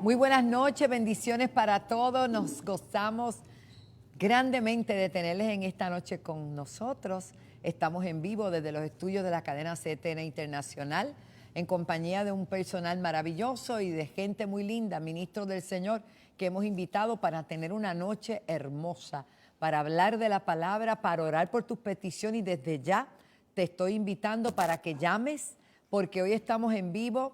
Muy buenas noches, bendiciones para todos. Nos gozamos grandemente de tenerles en esta noche con nosotros. Estamos en vivo desde los estudios de la cadena CTN Internacional, en compañía de un personal maravilloso y de gente muy linda, ministros del Señor, que hemos invitado para tener una noche hermosa, para hablar de la palabra, para orar por tus peticiones, y desde ya te estoy invitando para que llames, porque hoy estamos en vivo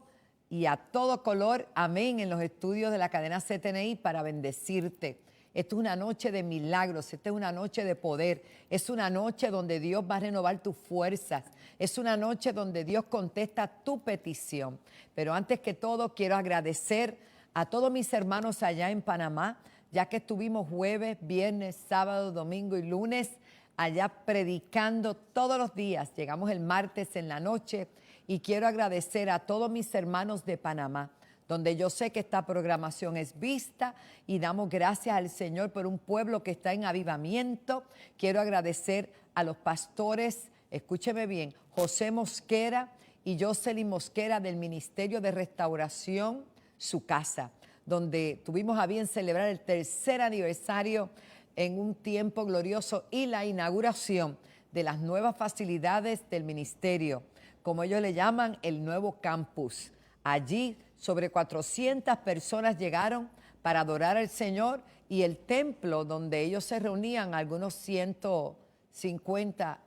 y a todo color, amén, en los estudios de la cadena CTNI para bendecirte. Esto es una noche de milagros, esta es una noche de poder, es una noche donde Dios va a renovar tus fuerzas, es una noche donde Dios contesta tu petición. Pero antes que todo, quiero agradecer a todos mis hermanos allá en Panamá, ya que estuvimos jueves, viernes, sábado, domingo y lunes allá predicando todos los días. Llegamos el martes en la noche y quiero agradecer a todos mis hermanos de Panamá, donde yo sé que esta programación es vista, y damos gracias al Señor por un pueblo que está en avivamiento. Quiero agradecer a los pastores, escúcheme bien, José Mosquera y Jocelyn Mosquera del Ministerio de Restauración Su Casa, donde tuvimos a bien celebrar el tercer aniversario en un tiempo glorioso y la inauguración de las nuevas facilidades del ministerio, como ellos le llaman, el nuevo campus. Allí sobre 400 personas llegaron para adorar al Señor, y el templo donde ellos se reunían, algunos 150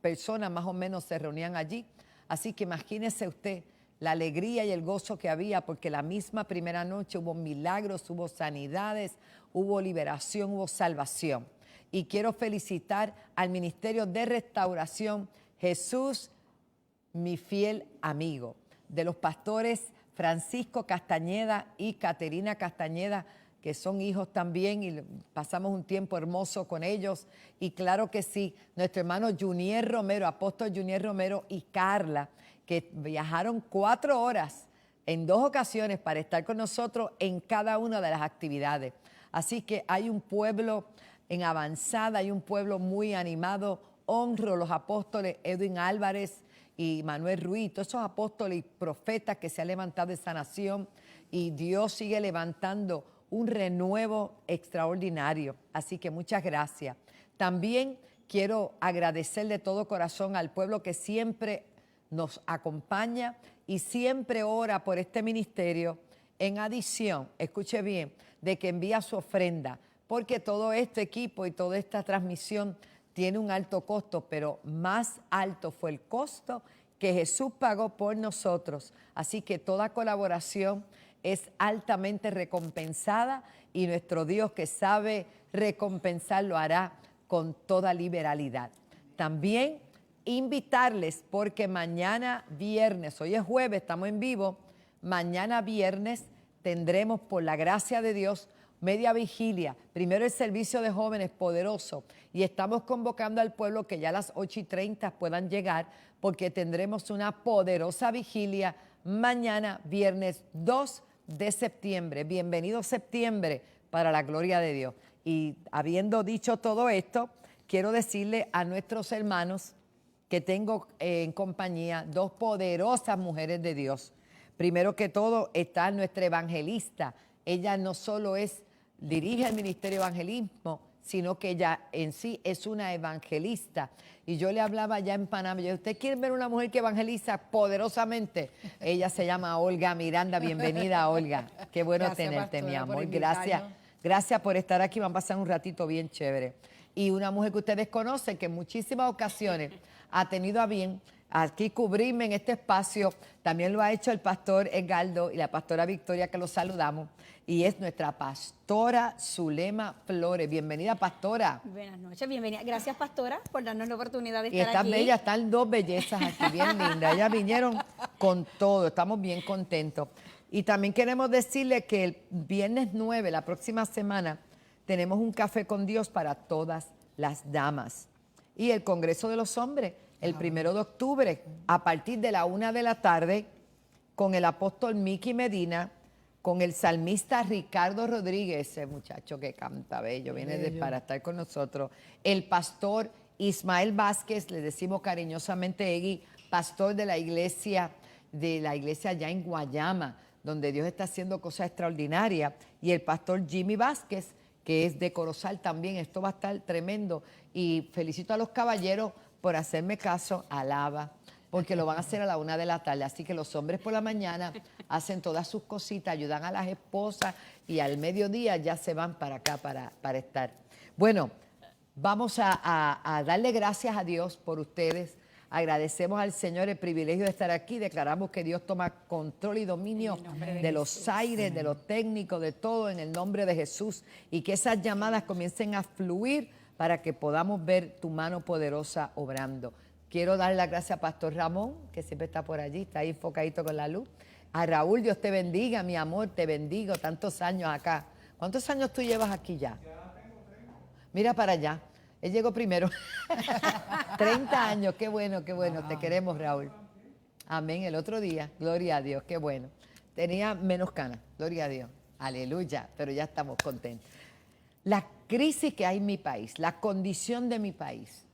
personas más o menos se reunían allí. Así que imagínese usted la alegría y el gozo que había, porque la misma primera noche hubo milagros, hubo sanidades, hubo liberación, hubo salvación. Y quiero felicitar al Ministerio de Restauración Jesús, mi fiel amigo, de los pastores Francisco Castañeda y Caterina Castañeda, que son hijos también, y pasamos un tiempo hermoso con ellos. Y claro que sí, nuestro hermano Junier Romero, apóstol Junier Romero, y Carla, que viajaron 4 horas en 2 ocasiones para estar con nosotros en cada una de las actividades. Así que hay un pueblo en avanzada, hay un pueblo muy animado. Honro a los apóstoles Edwin Álvarez y Manuel Ruiz, todos esos apóstoles y profetas que se han levantado de esa nación, y Dios sigue levantando un renuevo extraordinario. Así que muchas gracias. También quiero agradecer de todo corazón al pueblo que siempre nos acompaña y siempre ora por este ministerio, en adición, escuche bien, de que envía su ofrenda, porque todo este equipo y toda esta transmisión tiene un alto costo, pero más alto fue el costo que Jesús pagó por nosotros. Así que toda colaboración es altamente recompensada, y nuestro Dios, que sabe recompensar, lo hará con toda liberalidad. También invitarles, porque mañana viernes, hoy es jueves, estamos en vivo, mañana viernes tendremos, por la gracia de Dios, media vigilia. Primero el servicio de jóvenes poderoso, y estamos convocando al pueblo que ya a las 8:30 puedan llegar, porque tendremos una poderosa vigilia mañana viernes 2 de septiembre. Bienvenido septiembre, para la gloria de Dios. Y habiendo dicho todo esto, quiero decirle a nuestros hermanos que tengo en compañía 2 poderosas mujeres de Dios. Primero que todo está nuestra evangelista. Ella no solo dirige el Ministerio de Evangelismo, sino que ella en sí es una evangelista. Y yo le hablaba allá en Panamá, ¿usted quiere ver una mujer que evangeliza poderosamente? Ella se llama Olga Miranda. Bienvenida, Olga. Qué bueno tenerte, mi amor. Gracias. Gracias por estar aquí. Van a pasar un ratito bien chévere. Y una mujer que ustedes conocen, que en muchísimas ocasiones ha tenido a bien aquí cubrirme en este espacio. También lo ha hecho el pastor Edgardo y la pastora Victoria, que los saludamos. Y es nuestra pastora Zulema Flores. Bienvenida, pastora. Buenas noches, bienvenida. Gracias, pastora, por darnos la oportunidad de Y estar aquí. están bellas, están 2 bellezas aquí, bien lindas. Ellas vinieron con todo, estamos bien contentos. Y también queremos decirle que el viernes 9, la próxima semana, tenemos un café con Dios para todas las damas. Y el Congreso de los Hombres, el 1 de octubre, a partir de la 1 de la tarde, con el apóstol Mickey Medina, con el salmista Ricardo Rodríguez, ese muchacho que canta bello, viene para estar con nosotros, el pastor Ismael Vázquez, le decimos cariñosamente Egui, pastor de la iglesia allá en Guayama, donde Dios está haciendo cosas extraordinarias, y el pastor Jimmy Vázquez, que es de Corozal también. Esto va a estar tremendo, y felicito a los caballeros por hacerme caso, alaba, porque lo van a hacer a la 1 de la tarde. Así que los hombres por la mañana hacen todas sus cositas, ayudan a las esposas, y al mediodía ya se van para acá para estar. Bueno, vamos a darle gracias a Dios por ustedes. Agradecemos al Señor el privilegio de estar aquí. Declaramos que Dios toma control y dominio de los aires, de los técnicos, de todo, en el nombre de Jesús. Y que esas llamadas comiencen a fluir para que podamos ver tu mano poderosa obrando. Quiero dar las gracias a Pastor Ramón, que siempre está por allí, está ahí enfocadito con la luz. A Raúl, Dios te bendiga, mi amor, te bendigo, tantos años acá. ¿Cuántos años tú llevas aquí ya? Mira para allá. Él llegó primero. 30 años, qué bueno, te queremos, Raúl. Amén, el otro día, gloria a Dios, qué bueno. Tenía menos canas, gloria a Dios, aleluya, pero ya estamos contentos. La crisis que hay en mi país, la condición de mi país,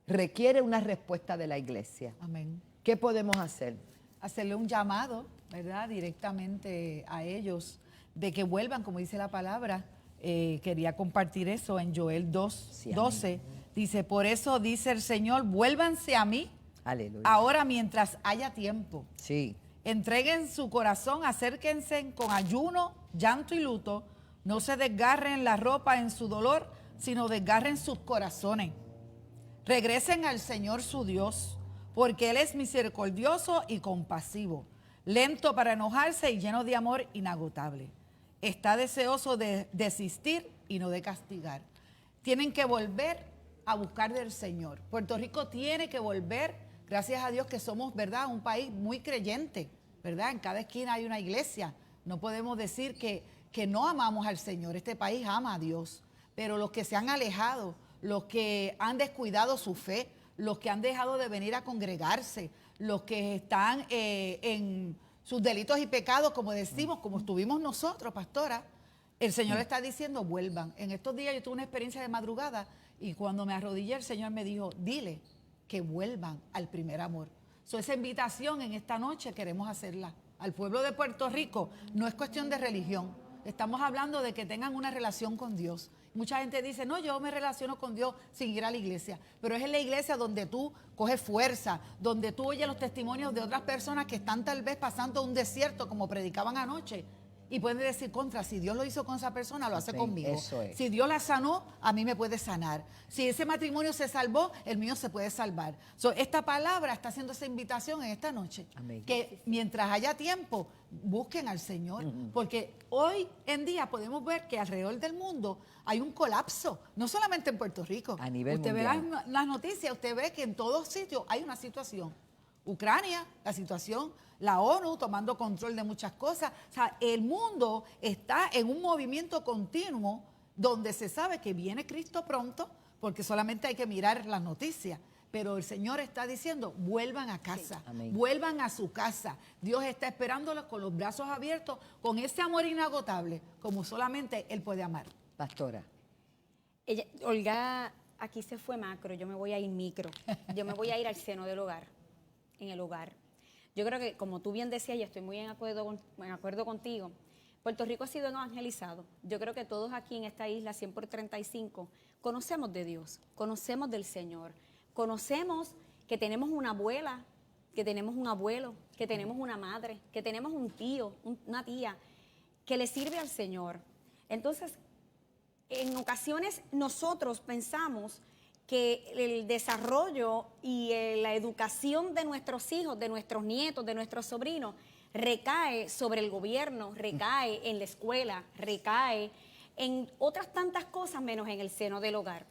requiere una respuesta de la iglesia. Amén. ¿Qué podemos hacer? Hacerle un llamado, ¿verdad? Directamente a ellos, de que vuelvan, como dice la palabra. Quería compartir eso en Joel 2:12. Dice, por eso dice el Señor, vuélvanse a mí. Aleluya. Ahora mientras haya tiempo. Sí. Entreguen su corazón, acérquense con ayuno, llanto y luto. No se desgarren la ropa en su dolor, sino desgarren sus corazones. Regresen al Señor su Dios, porque Él es misericordioso y compasivo, lento para enojarse y lleno de amor inagotable. Está deseoso de desistir y no de castigar. Tienen que volver a buscar del Señor. Puerto Rico tiene que volver, gracias a Dios que somos, ¿verdad?, un país muy creyente, ¿verdad? En cada esquina hay una iglesia. No podemos decir que no amamos al Señor. Este país ama a Dios. Pero los que se han alejado, los que han descuidado su fe, los que han dejado de venir a congregarse, los que están en sus delitos y pecados, como decimos, como estuvimos nosotros, pastora, el Señor está diciendo, vuelvan. En estos días yo tuve una experiencia de madrugada y cuando me arrodillé, el Señor me dijo, dile que vuelvan al primer amor. Esa invitación en esta noche queremos hacerla al pueblo de Puerto Rico. No es cuestión de religión. Estamos hablando de que tengan una relación con Dios. Mucha gente dice, no, yo me relaciono con Dios sin ir a la iglesia. Pero es en la iglesia donde tú coges fuerza, donde tú oyes los testimonios de otras personas que están tal vez pasando un desierto, como predicaban anoche. Y pueden decir, si Dios lo hizo con esa persona, lo hace conmigo. Eso es. Si Dios la sanó, a mí me puede sanar. Si ese matrimonio se salvó, el mío se puede salvar. Esta palabra está haciendo esa invitación en esta noche. Amén. Que mientras haya tiempo, busquen al Señor. Porque hoy en día podemos ver que alrededor del mundo hay un colapso. No solamente en Puerto Rico. A nivel usted mundial. ve las noticias, usted ve que en todos sitios hay una situación. Ucrania, la situación, la ONU tomando control de muchas cosas. O sea, el mundo está en un movimiento continuo donde se sabe que viene Cristo pronto, porque solamente hay que mirar las noticias. Pero el Señor está diciendo, vuelvan a casa, sí, vuelvan a su casa. Dios está esperándolos con los brazos abiertos, con ese amor inagotable, como solamente Él puede amar. Pastora. Olga, aquí se fue macro, yo me voy a ir micro. Yo me voy a ir al seno del hogar, en el hogar. Yo creo que, como tú bien decías, y estoy muy en acuerdo contigo, Puerto Rico ha sido evangelizado. Yo creo que todos aquí en esta isla, 100 por 35, conocemos de Dios, conocemos del Señor, conocemos que tenemos una abuela, que tenemos un abuelo, que tenemos una madre, que tenemos un tío, una tía, que le sirve al Señor. Entonces, en ocasiones nosotros pensamos que el desarrollo y la educación de nuestros hijos, de nuestros nietos, de nuestros sobrinos, recae sobre el gobierno, recae en la escuela, recae en otras tantas cosas menos en el seno del hogar.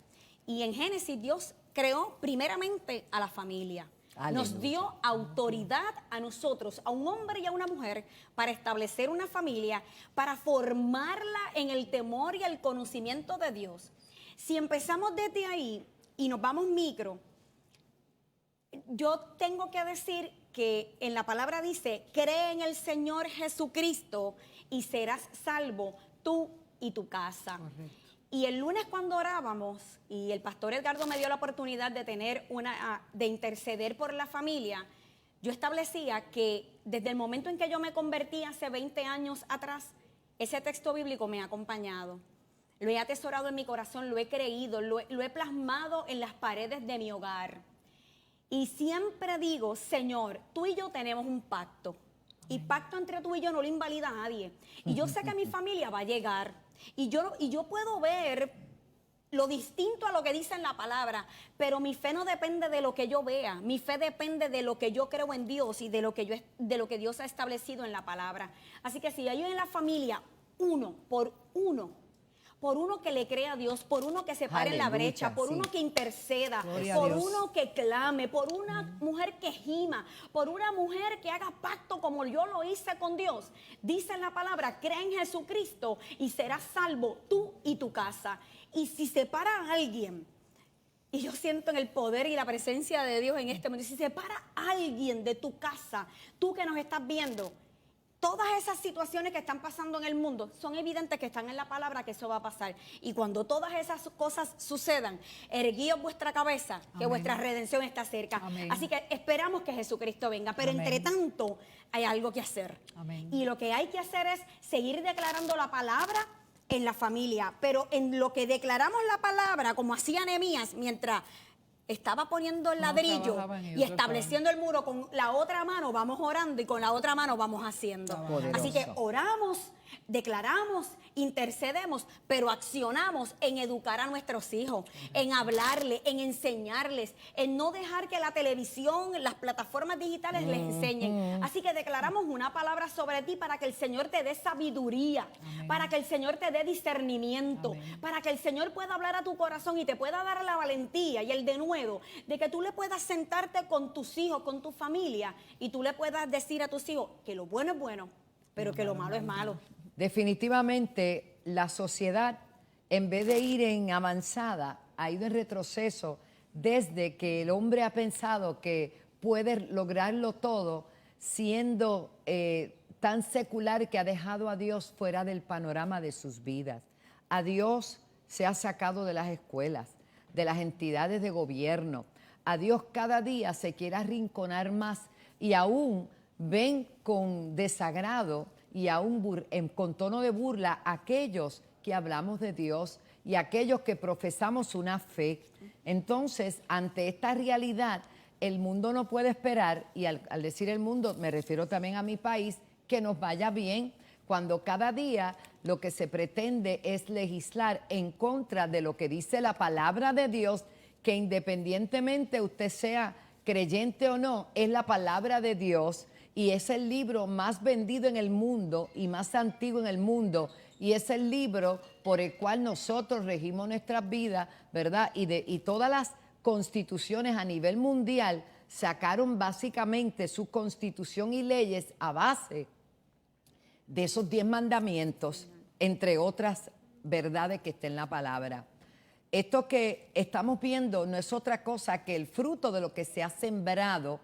Y en Génesis Dios creó primeramente a la familia. Aleluya. Nos dio autoridad a nosotros, a un hombre y a una mujer, para establecer una familia, para formarla en el temor y el conocimiento de Dios. Si empezamos desde ahí y nos vamos micro, yo tengo que decir que en la palabra dice, cree en el Señor Jesucristo y serás salvo tú y tu casa. Correcto. Y el lunes cuando orábamos, y el pastor Edgardo me dio la oportunidad de de interceder por la familia, yo establecía que desde el momento en que yo me convertí hace 20 años atrás, ese texto bíblico me ha acompañado. Lo he atesorado en mi corazón, lo he creído, lo he plasmado en las paredes de mi hogar. Y siempre digo, Señor, tú y yo tenemos un pacto. Y pacto entre tú y yo no lo invalida a nadie. Y yo sé que mi familia va a llegar. Y yo puedo ver lo distinto a lo que dice en la palabra, pero mi fe no depende de lo que yo vea. Mi fe depende de lo que yo creo en Dios y de lo que Dios ha establecido en la palabra. Así que si hay en la familia uno que le crea a Dios, por uno que se pare en la brecha, por uno que interceda, Gloria por a Dios. uno que clame, por una mujer que gima, por una mujer que haga pacto como yo lo hice con Dios. Dice en la palabra, cree en Jesucristo y serás salvo tú y tu casa. Y si se para a alguien, y yo siento en el poder y la presencia de Dios en este momento, si se para alguien de tu casa, tú que nos estás viendo, todas esas situaciones que están pasando en el mundo son evidentes que están en la palabra que eso va a pasar. Y cuando todas esas cosas sucedan, erguíos vuestra cabeza, que Amén. vuestra redención está cerca. Amén. Así que esperamos que Jesucristo venga. Pero Amén. entre tanto, hay algo que hacer. Amén. Y lo que hay que hacer es seguir declarando la palabra en la familia. Pero en lo que declaramos la palabra, como hacía Nehemías, mientras estaba poniendo el ladrillo trabajaban y y otros estableciendo el muro, con la otra mano vamos orando y con la otra mano vamos haciendo. Poderoso. Así que oramos, declaramos, intercedemos, pero accionamos en educar a nuestros hijos, en hablarles, en enseñarles, en no dejar que la televisión, las plataformas digitales les enseñen. Así que declaramos una palabra sobre ti para que el Señor te dé sabiduría, para que el Señor te dé discernimiento, para que el Señor pueda hablar a tu corazón y te pueda dar la valentía y el denuedo de que tú le puedas sentarte con tus hijos, con tu familia, y tú le puedas decir a tus hijos que lo bueno es bueno, pero que lo malo es malo. Definitivamente la sociedad, en vez de ir en avanzada, ha ido en retroceso desde que el hombre ha pensado que puede lograrlo todo siendo tan secular que ha dejado a Dios fuera del panorama de sus vidas. A Dios se ha sacado de las escuelas, de las entidades de gobierno. A Dios cada día se quiere arrinconar más y aún ven con desagrado y aún con tono de burla aquellos que hablamos de Dios y aquellos que profesamos una fe. Entonces, ante esta realidad, el mundo no puede esperar, y al decir el mundo me refiero también a mi país, que nos vaya bien, cuando cada día lo que se pretende es legislar en contra de lo que dice la palabra de Dios, que independientemente usted sea creyente o no, es la palabra de Dios y es el libro más vendido en el mundo y más antiguo en el mundo, y es el libro por el cual nosotros regimos nuestras vidas, ¿verdad? Y todas las constituciones a nivel mundial sacaron básicamente su constitución y leyes a base de esos 10 mandamientos, entre otras verdades que está en la palabra. Esto que estamos viendo no es otra cosa que el fruto de lo que se ha sembrado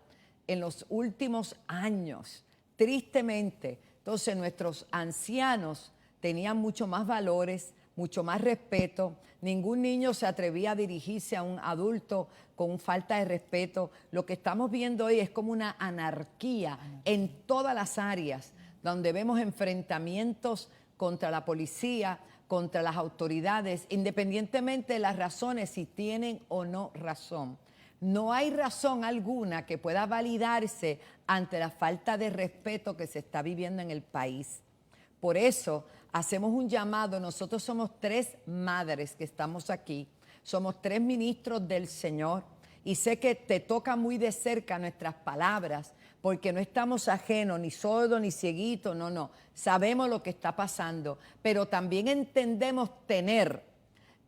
en los últimos años, tristemente. Entonces nuestros ancianos tenían mucho más valores, mucho más respeto. Ningún niño se atrevía a dirigirse a un adulto con falta de respeto. Lo que estamos viendo hoy es como una anarquía en todas las áreas, donde vemos enfrentamientos contra la policía, contra las autoridades, independientemente de las razones, si tienen o no razón. No hay razón alguna que pueda validarse ante la falta de respeto que se está viviendo en el país. Por eso hacemos un llamado. Nosotros somos 3 madres que estamos aquí, somos 3 ministros del Señor, y sé que te toca muy de cerca nuestras palabras, porque no estamos ajenos, ni sordos, ni cieguitos, no. Sabemos lo que está pasando, pero también entendemos tener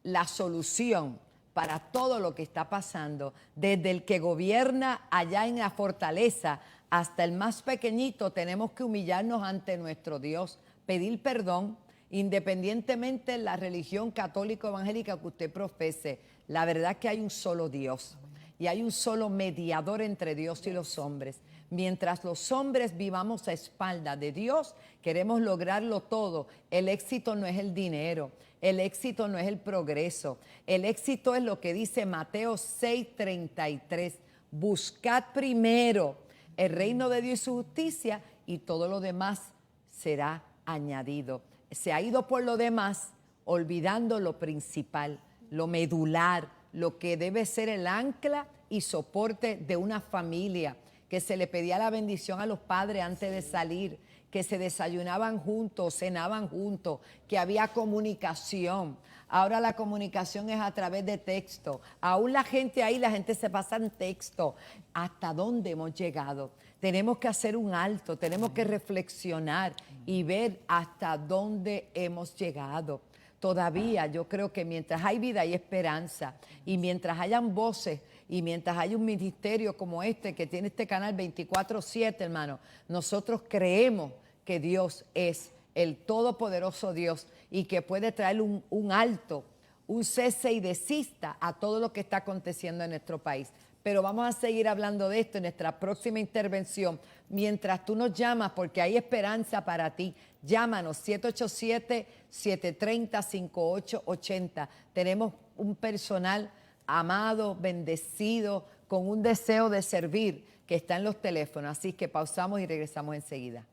la solución para todo lo que está pasando, desde el que gobierna allá en la fortaleza hasta el más pequeñito. Tenemos que humillarnos ante nuestro Dios, pedir perdón, independientemente de la religión católica o evangélica que usted profese. La verdad es que hay un solo Dios y hay un solo mediador entre Dios y los hombres. Mientras los hombres vivamos a espaldas de Dios, queremos lograrlo todo. El éxito no es el dinero, el éxito no es el progreso, el éxito es lo que dice Mateo 6:33. Buscad primero el reino de Dios y su justicia, y todo lo demás será añadido. Se ha ido por lo demás, olvidando lo principal, lo medular, lo que debe ser el ancla y soporte de una familia, que se le pedía la bendición a los padres antes de salir, que se desayunaban juntos, cenaban juntos, que había comunicación. Ahora la comunicación es a través de texto. Aún la gente ahí, la gente se pasa en texto. ¿Hasta dónde hemos llegado? Tenemos que hacer un alto, tenemos que reflexionar y ver hasta dónde hemos llegado. Todavía yo creo que mientras hay vida hay esperanza, y mientras hayan voces y mientras hay un ministerio como este que tiene este canal 24/7, hermano, nosotros creemos que Dios es el todopoderoso Dios y que puede traer un alto, un cese y desista a todo lo que está aconteciendo en nuestro país. Pero vamos a seguir hablando de esto en nuestra próxima intervención. Mientras tú nos llamas, porque hay esperanza para ti, llámanos 787-730-5880. Tenemos un personal amado, bendecido, con un deseo de servir, que está en los teléfonos. Así que pausamos y regresamos enseguida.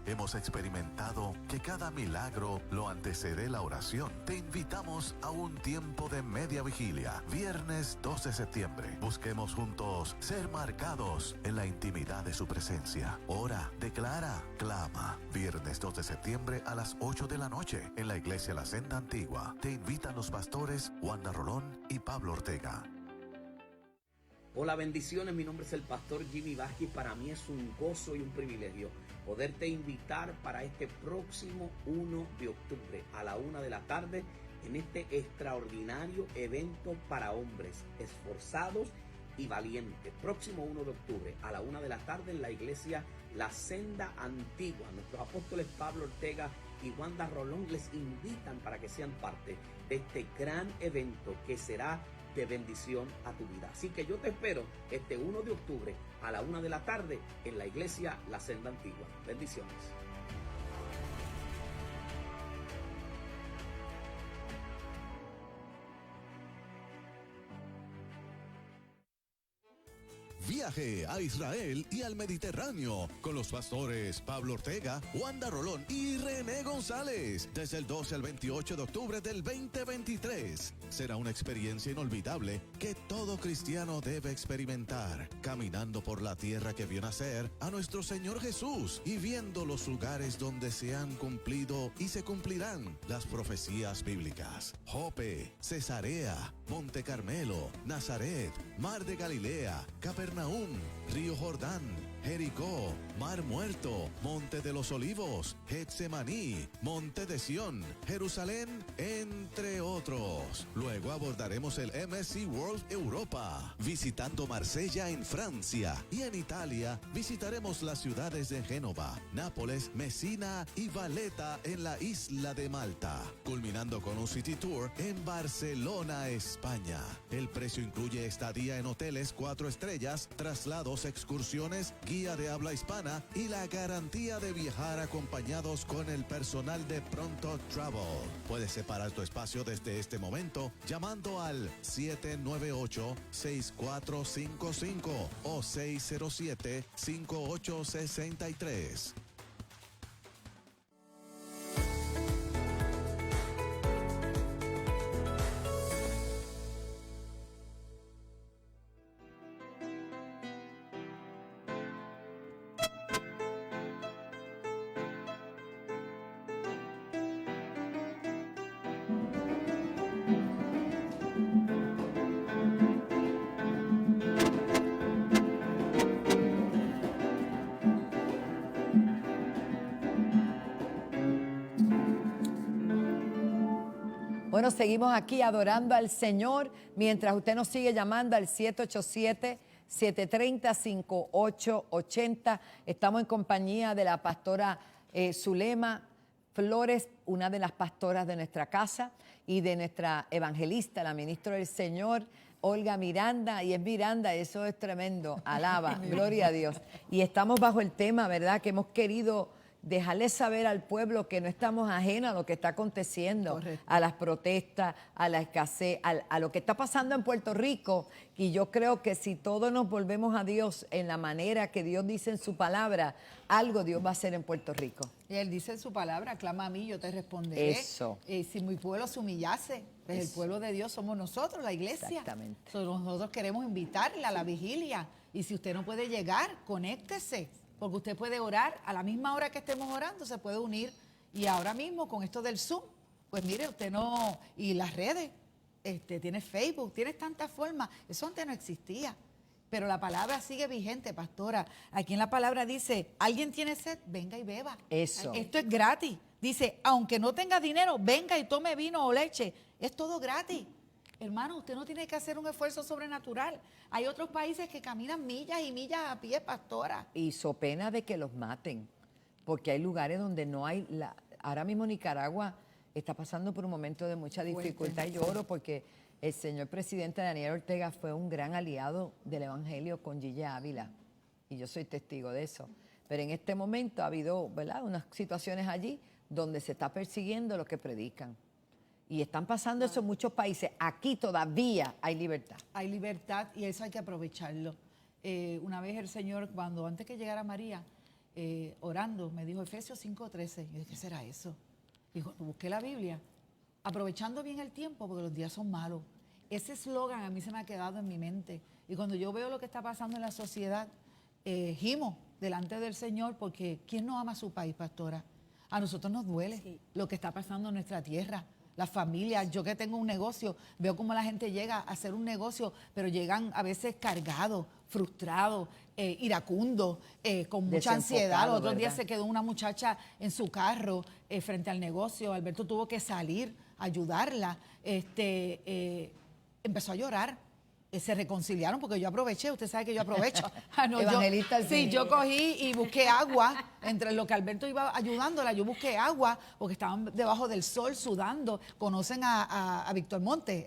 Hemos experimentado que cada milagro lo antecede la oración. Te invitamos a un tiempo de media vigilia, viernes 12 de septiembre. Busquemos juntos ser marcados en la intimidad de su presencia. Ora, declara, clama. Viernes 2 de septiembre a las 8 de la noche en la iglesia La Senda Antigua. Te invitan los pastores Wanda Rolón y Pablo Ortega. Hola, bendiciones. Mi nombre es el pastor Jimmy Vázquez. Para mí es un gozo y un privilegio poderte invitar para este próximo 1 de octubre a la 1 de la tarde en este extraordinario evento para hombres esforzados y valientes. Próximo 1 de octubre a la 1 de la tarde en la iglesia La Senda Antigua. Nuestros apóstoles Pablo Ortega y Wanda Rolón les invitan para que sean parte de este gran evento que será de bendición a tu vida. Así que yo te espero este 1 de octubre a la 1 de la tarde en la iglesia La Senda Antigua. Bendiciones. Viaje a Israel y al Mediterráneo con los pastores Pablo Ortega, Wanda Rolón y René González desde el 12 al 28 de octubre del 2023. Será una experiencia inolvidable que todo cristiano debe experimentar, caminando por la tierra que vio nacer a nuestro Señor Jesús y viendo los lugares donde se han cumplido y se cumplirán las profecías bíblicas. Jope, Cesarea, Monte Carmelo, Nazaret, Mar de Galilea, Capernaum, Río Jordán, Jericó, Mar Muerto, Monte de los Olivos, Getsemaní, Monte de Sión, Jerusalén, entre otros. Luego abordaremos el MSC World Europa, visitando Marsella en Francia, y en Italia visitaremos las ciudades de Génova, Nápoles, Messina y Valletta en la isla de Malta, culminando con un City Tour en Barcelona, España. El precio incluye estadía en hoteles 4 estrellas, traslados, excursiones, guía de habla hispana y la garantía de viajar acompañados con el personal de Pronto Travel. Puedes separar tu espacio desde este momento llamando al 798-6455 o 607-5863. Bueno, seguimos aquí adorando al Señor mientras usted nos sigue llamando al 787-730-5880. Estamos en compañía de la pastora Zulema Flores, una de las pastoras de nuestra casa, y de nuestra evangelista, la ministra del Señor, Olga Miranda. Y es Miranda, eso es tremendo, alaba, gloria a Dios. Y estamos bajo el tema, ¿verdad?, que hemos querido dejarle saber al pueblo que no estamos ajenos a lo que está aconteciendo, Correcto. a las protestas, a la escasez, a lo que está pasando en Puerto Rico. Y yo creo que si todos nos volvemos a Dios en la manera que Dios dice en su palabra, algo Dios va a hacer en Puerto Rico. Y él dice en su palabra, clama a mí, yo te responderé. Eso. Si mi pueblo se humillase, pues el Eso. pueblo de Dios somos nosotros, la iglesia. Exactamente. Nosotros queremos invitarla a la vigilia. Y si usted no puede llegar, conéctese, porque usted puede orar a la misma hora que estemos orando, se puede unir. Y ahora mismo con esto del Zoom, pues mire, usted no, y las redes, tiene Facebook, tiene tantas formas, eso antes no existía. Pero la palabra sigue vigente, pastora. Aquí en la palabra dice, alguien tiene sed, venga y beba. Eso. Esto es gratis. Dice, aunque no tenga dinero, venga y tome vino o leche. Es todo gratis. Hermano, usted no tiene que hacer un esfuerzo sobrenatural. Hay otros países que caminan millas y millas a pie, pastora. Y so pena de que los maten, porque hay lugares donde no hay... Ahora mismo Nicaragua está pasando por un momento de mucha dificultad y lloro porque el señor presidente Daniel Ortega fue un gran aliado del Evangelio con Gigi Ávila, y yo soy testigo de eso. Pero en este momento ha habido, ¿verdad?, unas situaciones allí donde se está persiguiendo los que predican. Y están pasando eso en muchos países. Aquí todavía hay libertad. Hay libertad y eso hay que aprovecharlo. Una vez el Señor, antes que llegara María, orando, me dijo Efesios 5:13. Yo dije, ¿qué será eso? Y cuando busqué la Biblia, aprovechando bien el tiempo, porque los días son malos. Ese eslogan a mí se me ha quedado en mi mente. Y cuando yo veo lo que está pasando en la sociedad, gimo delante del Señor, porque ¿quién no ama a su país, pastora? A nosotros nos duele lo que está pasando en nuestra tierra. Las familias, yo que tengo un negocio, veo cómo la gente llega a hacer un negocio, pero llegan a veces cargados, frustrados, iracundos, con mucha ansiedad. Los otros días se quedó una muchacha en su carro frente al negocio. Alberto tuvo que salir a ayudarla. Empezó a llorar. Se reconciliaron porque yo aproveché, usted sabe que yo aprovecho. Evangelista al Sí, fin. yo cogí y busqué agua, entre lo que Alberto iba ayudándola, yo busqué agua porque estaban debajo del sol sudando. Conocen a Víctor Montes,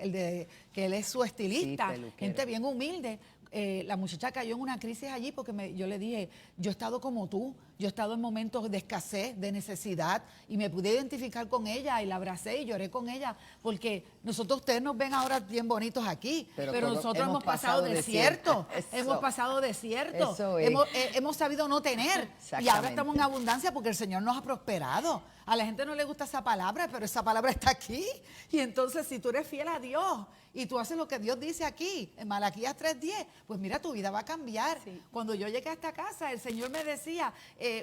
que él es su estilista, Sí, peluquero. gente bien humilde. La muchacha cayó en una crisis allí porque yo le dije, yo he estado como tú, yo he estado en momentos de escasez, de necesidad, y me pude identificar con ella y la abracé y lloré con ella, porque ustedes nos ven ahora bien bonitos aquí, pero nosotros hemos pasado desierto, hemos pasado desierto, Eso es. hemos sabido no tener, y ahora Exactamente. estamos en abundancia porque el Señor nos ha prosperado. A la gente no le gusta esa palabra, pero esa palabra está aquí, y entonces si tú eres fiel a Dios y tú haces lo que Dios dice aquí, en Malaquías 3:10, pues mira, tu vida va a cambiar. Sí. Cuando yo llegué a esta casa, el Señor me decía,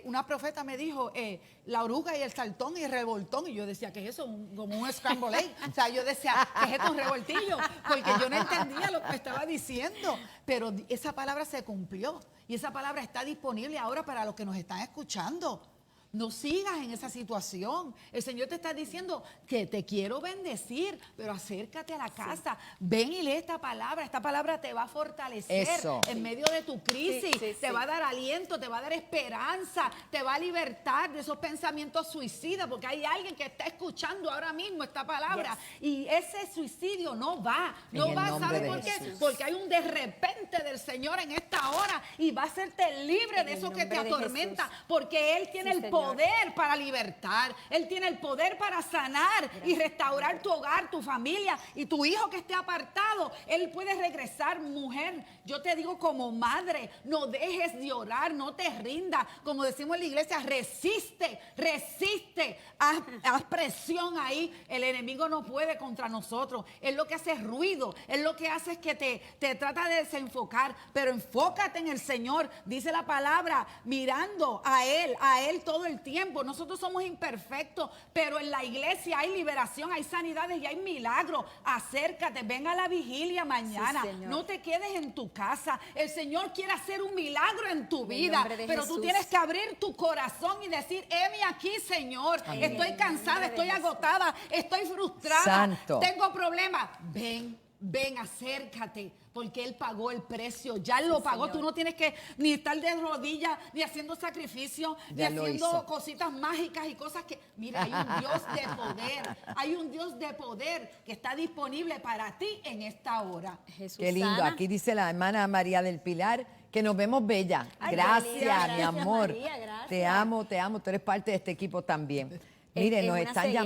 una profeta me dijo, la oruga y el saltón y el revoltón, y yo decía, ¿qué es eso? Como un scramble egg. O sea, yo decía, ¿qué es esto, un revoltillo? Porque yo no entendía lo que me estaba diciendo, pero esa palabra se cumplió, y esa palabra está disponible ahora para los que nos están escuchando. No sigas en esa situación. El Señor te está diciendo que te quiero bendecir, pero acércate a la casa. Ven y lee esta palabra. Esta palabra te va a fortalecer en medio de tu crisis. Te va a dar aliento, te va a dar esperanza, te va a libertar de esos pensamientos suicidas, porque hay alguien que está escuchando ahora mismo esta palabra y ese suicidio no va. No va, ¿sabe por qué? Porque hay un de repente del Señor en esta hora y va a hacerte libre de eso que te atormenta, porque Él tiene el poder para libertar, Él tiene el poder para sanar y restaurar tu hogar, tu familia y tu hijo que esté apartado. Él puede regresar. Mujer, yo te digo como madre, no dejes de orar, no te rindas. Como decimos en la iglesia, resiste, haz presión ahí. El enemigo no puede contra nosotros. Él lo que hace es ruido, él lo que hace es que te trata de desenfocar, pero enfócate en el Señor. Dice la palabra, mirando a Él todo el tiempo. Nosotros somos imperfectos, pero en la iglesia hay liberación, hay sanidades y hay milagros. Acércate, ven a la vigilia mañana. Sí, no te quedes en tu casa. El Señor quiere hacer un milagro en tu vida, pero tú tienes que abrir tu corazón y decir, heme aquí, Señor. Amén. Estoy cansada, estoy agotada, estoy frustrada, Santo. Tengo problemas. Ven, acércate, porque Él pagó el precio, ya Él lo pagó. Señor. Tú no tienes que ni estar de rodillas, ni haciendo sacrificios, ni haciendo cositas mágicas y cosas que... Mira, hay un Dios de poder, hay un Dios de poder que está disponible para ti en esta hora. Jesús, qué lindo. Sana. Aquí dice la hermana María del Pilar Que nos vemos bella. Ay, Gracias, qué linda, mi gracias, amor. María, gracias. Te amo. Tú eres parte de este equipo también. Mire, es nos una están ceguera.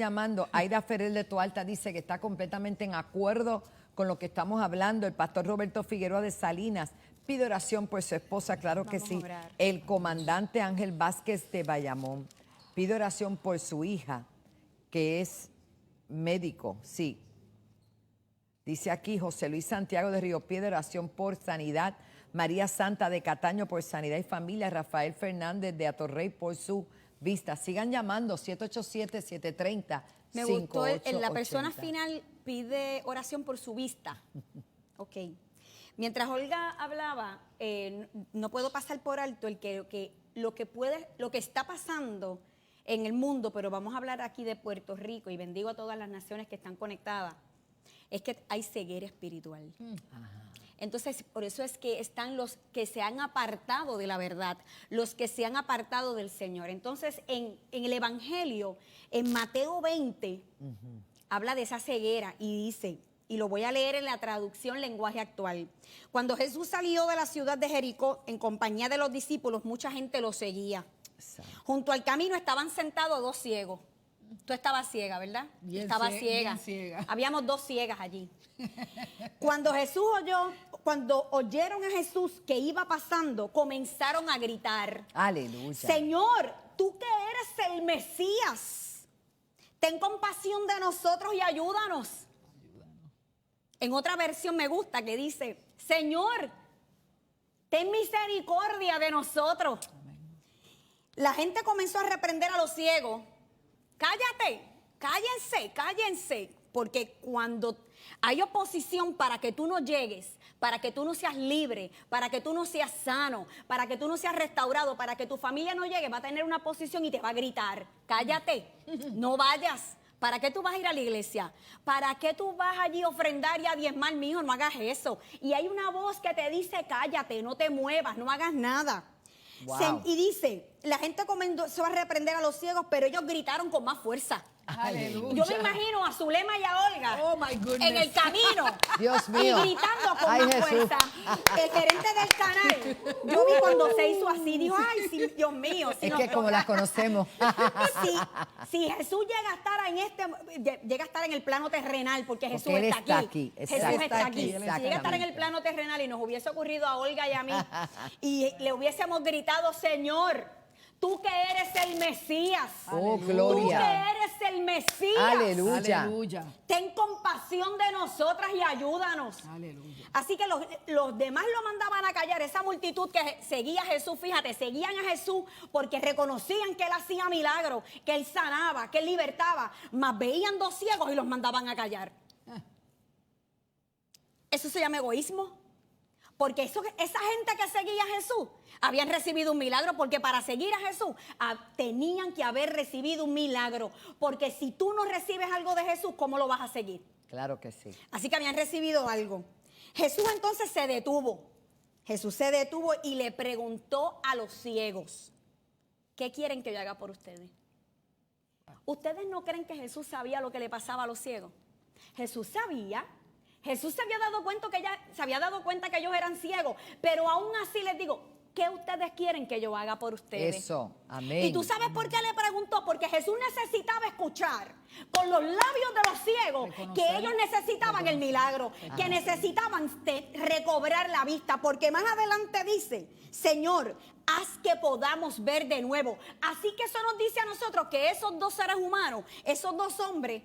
llamando. Aida Ferrer de Toalta dice que está completamente en acuerdo con lo que estamos hablando. El pastor Roberto Figueroa de Salinas pide oración por su esposa, claro que Vamos a sí. orar. El comandante Ángel Vázquez de Bayamón pide oración por su hija, que es médico, sí. Dice aquí José Luis Santiago de Río Piedra, oración por sanidad. María Santa de Cataño por sanidad y familia. Rafael Fernández de Atorrey por su vista. Sigan llamando, 787-730-5880. Me gustó, la persona final pide oración por su vista. Ok. Mientras Olga hablaba, no puedo pasar por alto lo que está pasando en el mundo, pero vamos a hablar aquí de Puerto Rico y bendigo a todas las naciones que están conectadas, es que hay ceguera espiritual. Entonces, por eso es que están los que se han apartado de la verdad, los que se han apartado del Señor. Entonces, en el Evangelio, en Mateo 20, habla de esa ceguera y dice, y lo voy a leer en la traducción lenguaje actual. Cuando Jesús salió de la ciudad de Jericó en compañía de los discípulos, mucha gente lo seguía. Junto al camino estaban sentados dos ciegos. Tú estabas ciega, ¿verdad? Estaba ciega. bien ciega. Habíamos dos ciegas allí. Cuando oyeron a Jesús que iba pasando, comenzaron a gritar. Aleluya. Señor, tú que eres el Mesías, ten compasión de nosotros y ayúdanos. En otra versión me gusta que dice, Señor, ten misericordia de nosotros. La gente comenzó a reprender a los ciegos. Cállate, cállense, porque cuando hay oposición para que tú no llegues, para que tú no seas libre, para que tú no seas sano, para que tú no seas restaurado, para que tu familia no llegue, va a tener una posición y te va a gritar, cállate, no vayas. ¿Para qué tú vas a ir a la iglesia? ¿Para qué tú vas allí a ofrendar y a diezmar? Mijo, no hagas eso. Y hay una voz que te dice, cállate, no te muevas, no hagas nada. Wow. Y dice, la gente comenzó a reprender a los ciegos, pero ellos gritaron con más fuerza. Aleluya. Yo me imagino a Zulema y a Olga Oh, my goodness. en el camino Dios mío. y gritando con Ay, más Jesús. fuerza. El gerente del canal, yo vi cuando se hizo así, dijo, ay, sí, Dios mío. Si Es nos que como toca- las conocemos. si Jesús llega a estar en el plano terrenal, porque Jesús Él está está aquí. aquí, Jesús exacto. está aquí. Si llega a estar en el Exactamente. plano terrenal y nos hubiese ocurrido a Olga y a mí, y le hubiésemos gritado, Señor, tú que eres el Mesías. Oh, Tú que gloria. eres el Mesías. Aleluya. Aleluya. Ten compasión de nosotras y ayúdanos. Aleluya. Así que los demás lo mandaban a callar. Esa multitud que seguía a Jesús, fíjate, seguían a Jesús porque reconocían que Él hacía milagros, que Él sanaba, que Él libertaba. Mas veían dos ciegos y los mandaban a callar. Eso se llama egoísmo. Porque esa gente que seguía a Jesús habían recibido un milagro, porque para seguir a Jesús tenían que haber recibido un milagro. Porque si tú no recibes algo de Jesús, ¿cómo lo vas a seguir? Claro que sí. Así que habían recibido algo. Jesús entonces se detuvo. Jesús se detuvo y le preguntó a los ciegos, ¿qué quieren que yo haga por ustedes? ¿Ustedes no creen que Jesús sabía lo que le pasaba a los ciegos? Jesús sabía. Jesús se había dado cuenta que ellos eran ciegos, pero aún así les digo, ¿qué ustedes quieren que yo haga por ustedes? Eso, amén. ¿Y tú sabes por qué le preguntó? Porque Jesús necesitaba escuchar con los labios de los ciegos que ellos necesitaban el milagro, que necesitaban recobrar la vista, porque más adelante dice, Señor, haz que podamos ver de nuevo. Así que eso nos dice a nosotros que esos dos seres humanos, esos dos hombres,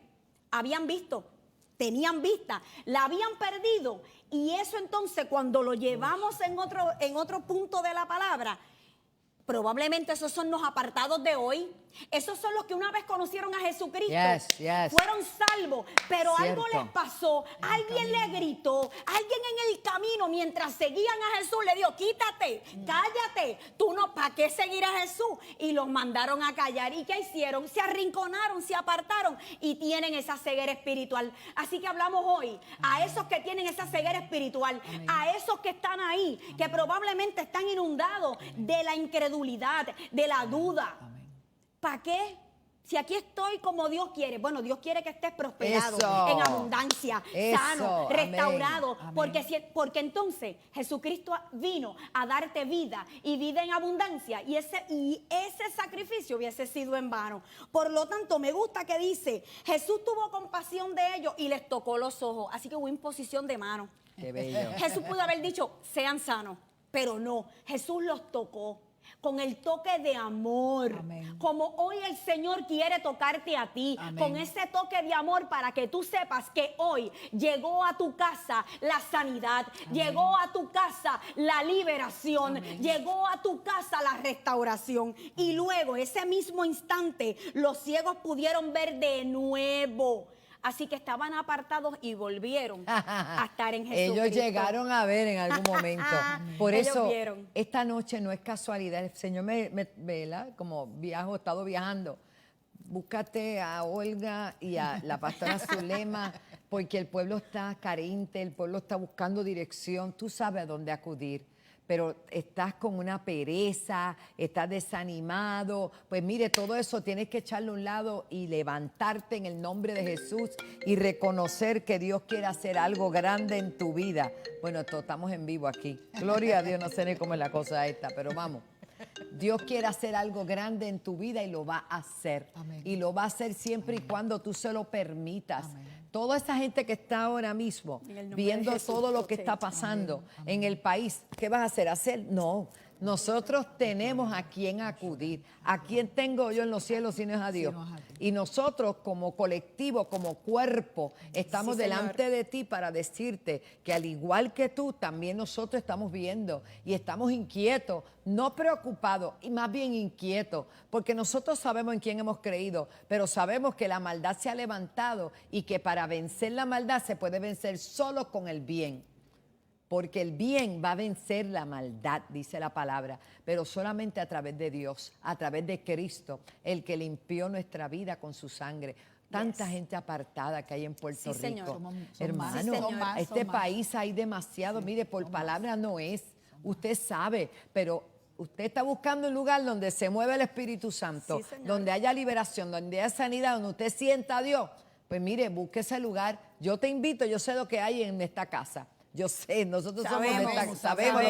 habían visto. Tenían vista, la habían perdido, y eso entonces cuando lo llevamos en otro punto de la palabra, probablemente esos son los apartados de hoy. Esos son los que una vez conocieron a Jesucristo, Yes. fueron salvos, pero Cierto. algo les pasó, alguien le gritó, alguien en el camino mientras seguían a Jesús le dijo, quítate, cállate, tú no, ¿para qué seguir a Jesús? Y los mandaron a callar. ¿Y qué hicieron? Se arrinconaron, se apartaron y tienen esa ceguera espiritual. Así que hablamos hoy a esos que tienen esa ceguera espiritual, a esos que están ahí, que probablemente están inundados de la incredulidad, de la duda. ¿Para qué? Si aquí estoy como Dios quiere, bueno, Dios quiere que estés prosperado, Eso. en abundancia, Eso. sano, Amén. restaurado, Amén. porque entonces Jesucristo vino a darte vida y vida en abundancia, y ese sacrificio hubiese sido en vano. Por lo tanto, me gusta que dice, Jesús tuvo compasión de ellos y les tocó los ojos, así que hubo imposición de mano. Qué bello. Jesús pudo haber dicho, sean sanos, pero no, Jesús los tocó con el toque de amor. Amén. Como hoy el Señor quiere tocarte a ti, Amén. con ese toque de amor para que tú sepas que hoy llegó a tu casa la sanidad, llegó a tu casa la liberación, llegó a tu casa la restauración. Y luego, ese mismo instante, los ciegos pudieron ver de nuevo. Así que estaban apartados y volvieron a estar en Jesucristo. Ellos llegaron a ver en algún momento. Por Ellos eso, vieron. esta noche no es casualidad. El Señor ¿verdad? Como he estado viajando. Búscate a Olga y a la pastora Zulema, porque el pueblo está carente, el pueblo está buscando dirección. Tú sabes a dónde acudir. Pero estás con una pereza, estás desanimado, pues mire, todo eso tienes que echarle a un lado y levantarte en el nombre de Jesús y reconocer que Dios quiere hacer algo grande en tu vida. Bueno, estamos en vivo aquí. Gloria a Dios, no sé ni cómo es la cosa esta, pero vamos. Dios quiere hacer algo grande en tu vida y lo va a hacer. Amén. Y lo va a hacer siempre y cuando tú se lo permitas. Toda esa gente que está ahora mismo En el nombre viendo de Jesús, todo lo que ok. está pasando en el país, ¿qué vas a hacer? No. Nosotros tenemos a quien acudir. ¿A quién tengo yo en los cielos si no es a Dios? no es a ti. Y nosotros como colectivo, como cuerpo, estamos Sí, Señor. delante de ti para decirte que al igual que tú, también nosotros estamos viendo y estamos inquietos, no preocupados, y más bien inquietos, porque nosotros sabemos en quién hemos creído, pero sabemos que la maldad se ha levantado y que para vencer la maldad se puede vencer solo con el bien. Porque el bien va a vencer la maldad, dice la palabra, pero solamente a través de Dios, a través de Cristo, el que limpió nuestra vida con su sangre. Tanta gente apartada que hay en Puerto Sí, Señor. Rico. Son Hermano, más, son más, este son más. país hay demasiado. Mire, por palabra no es. Usted sabe, pero usted está buscando un lugar donde se mueve el Espíritu Santo, Sí, Señor. donde haya liberación, donde haya sanidad, donde usted sienta a Dios. Pues mire, busque ese lugar. Yo te invito, yo sé lo que hay en esta casa. Yo sé, nosotros sabemos lo que hay.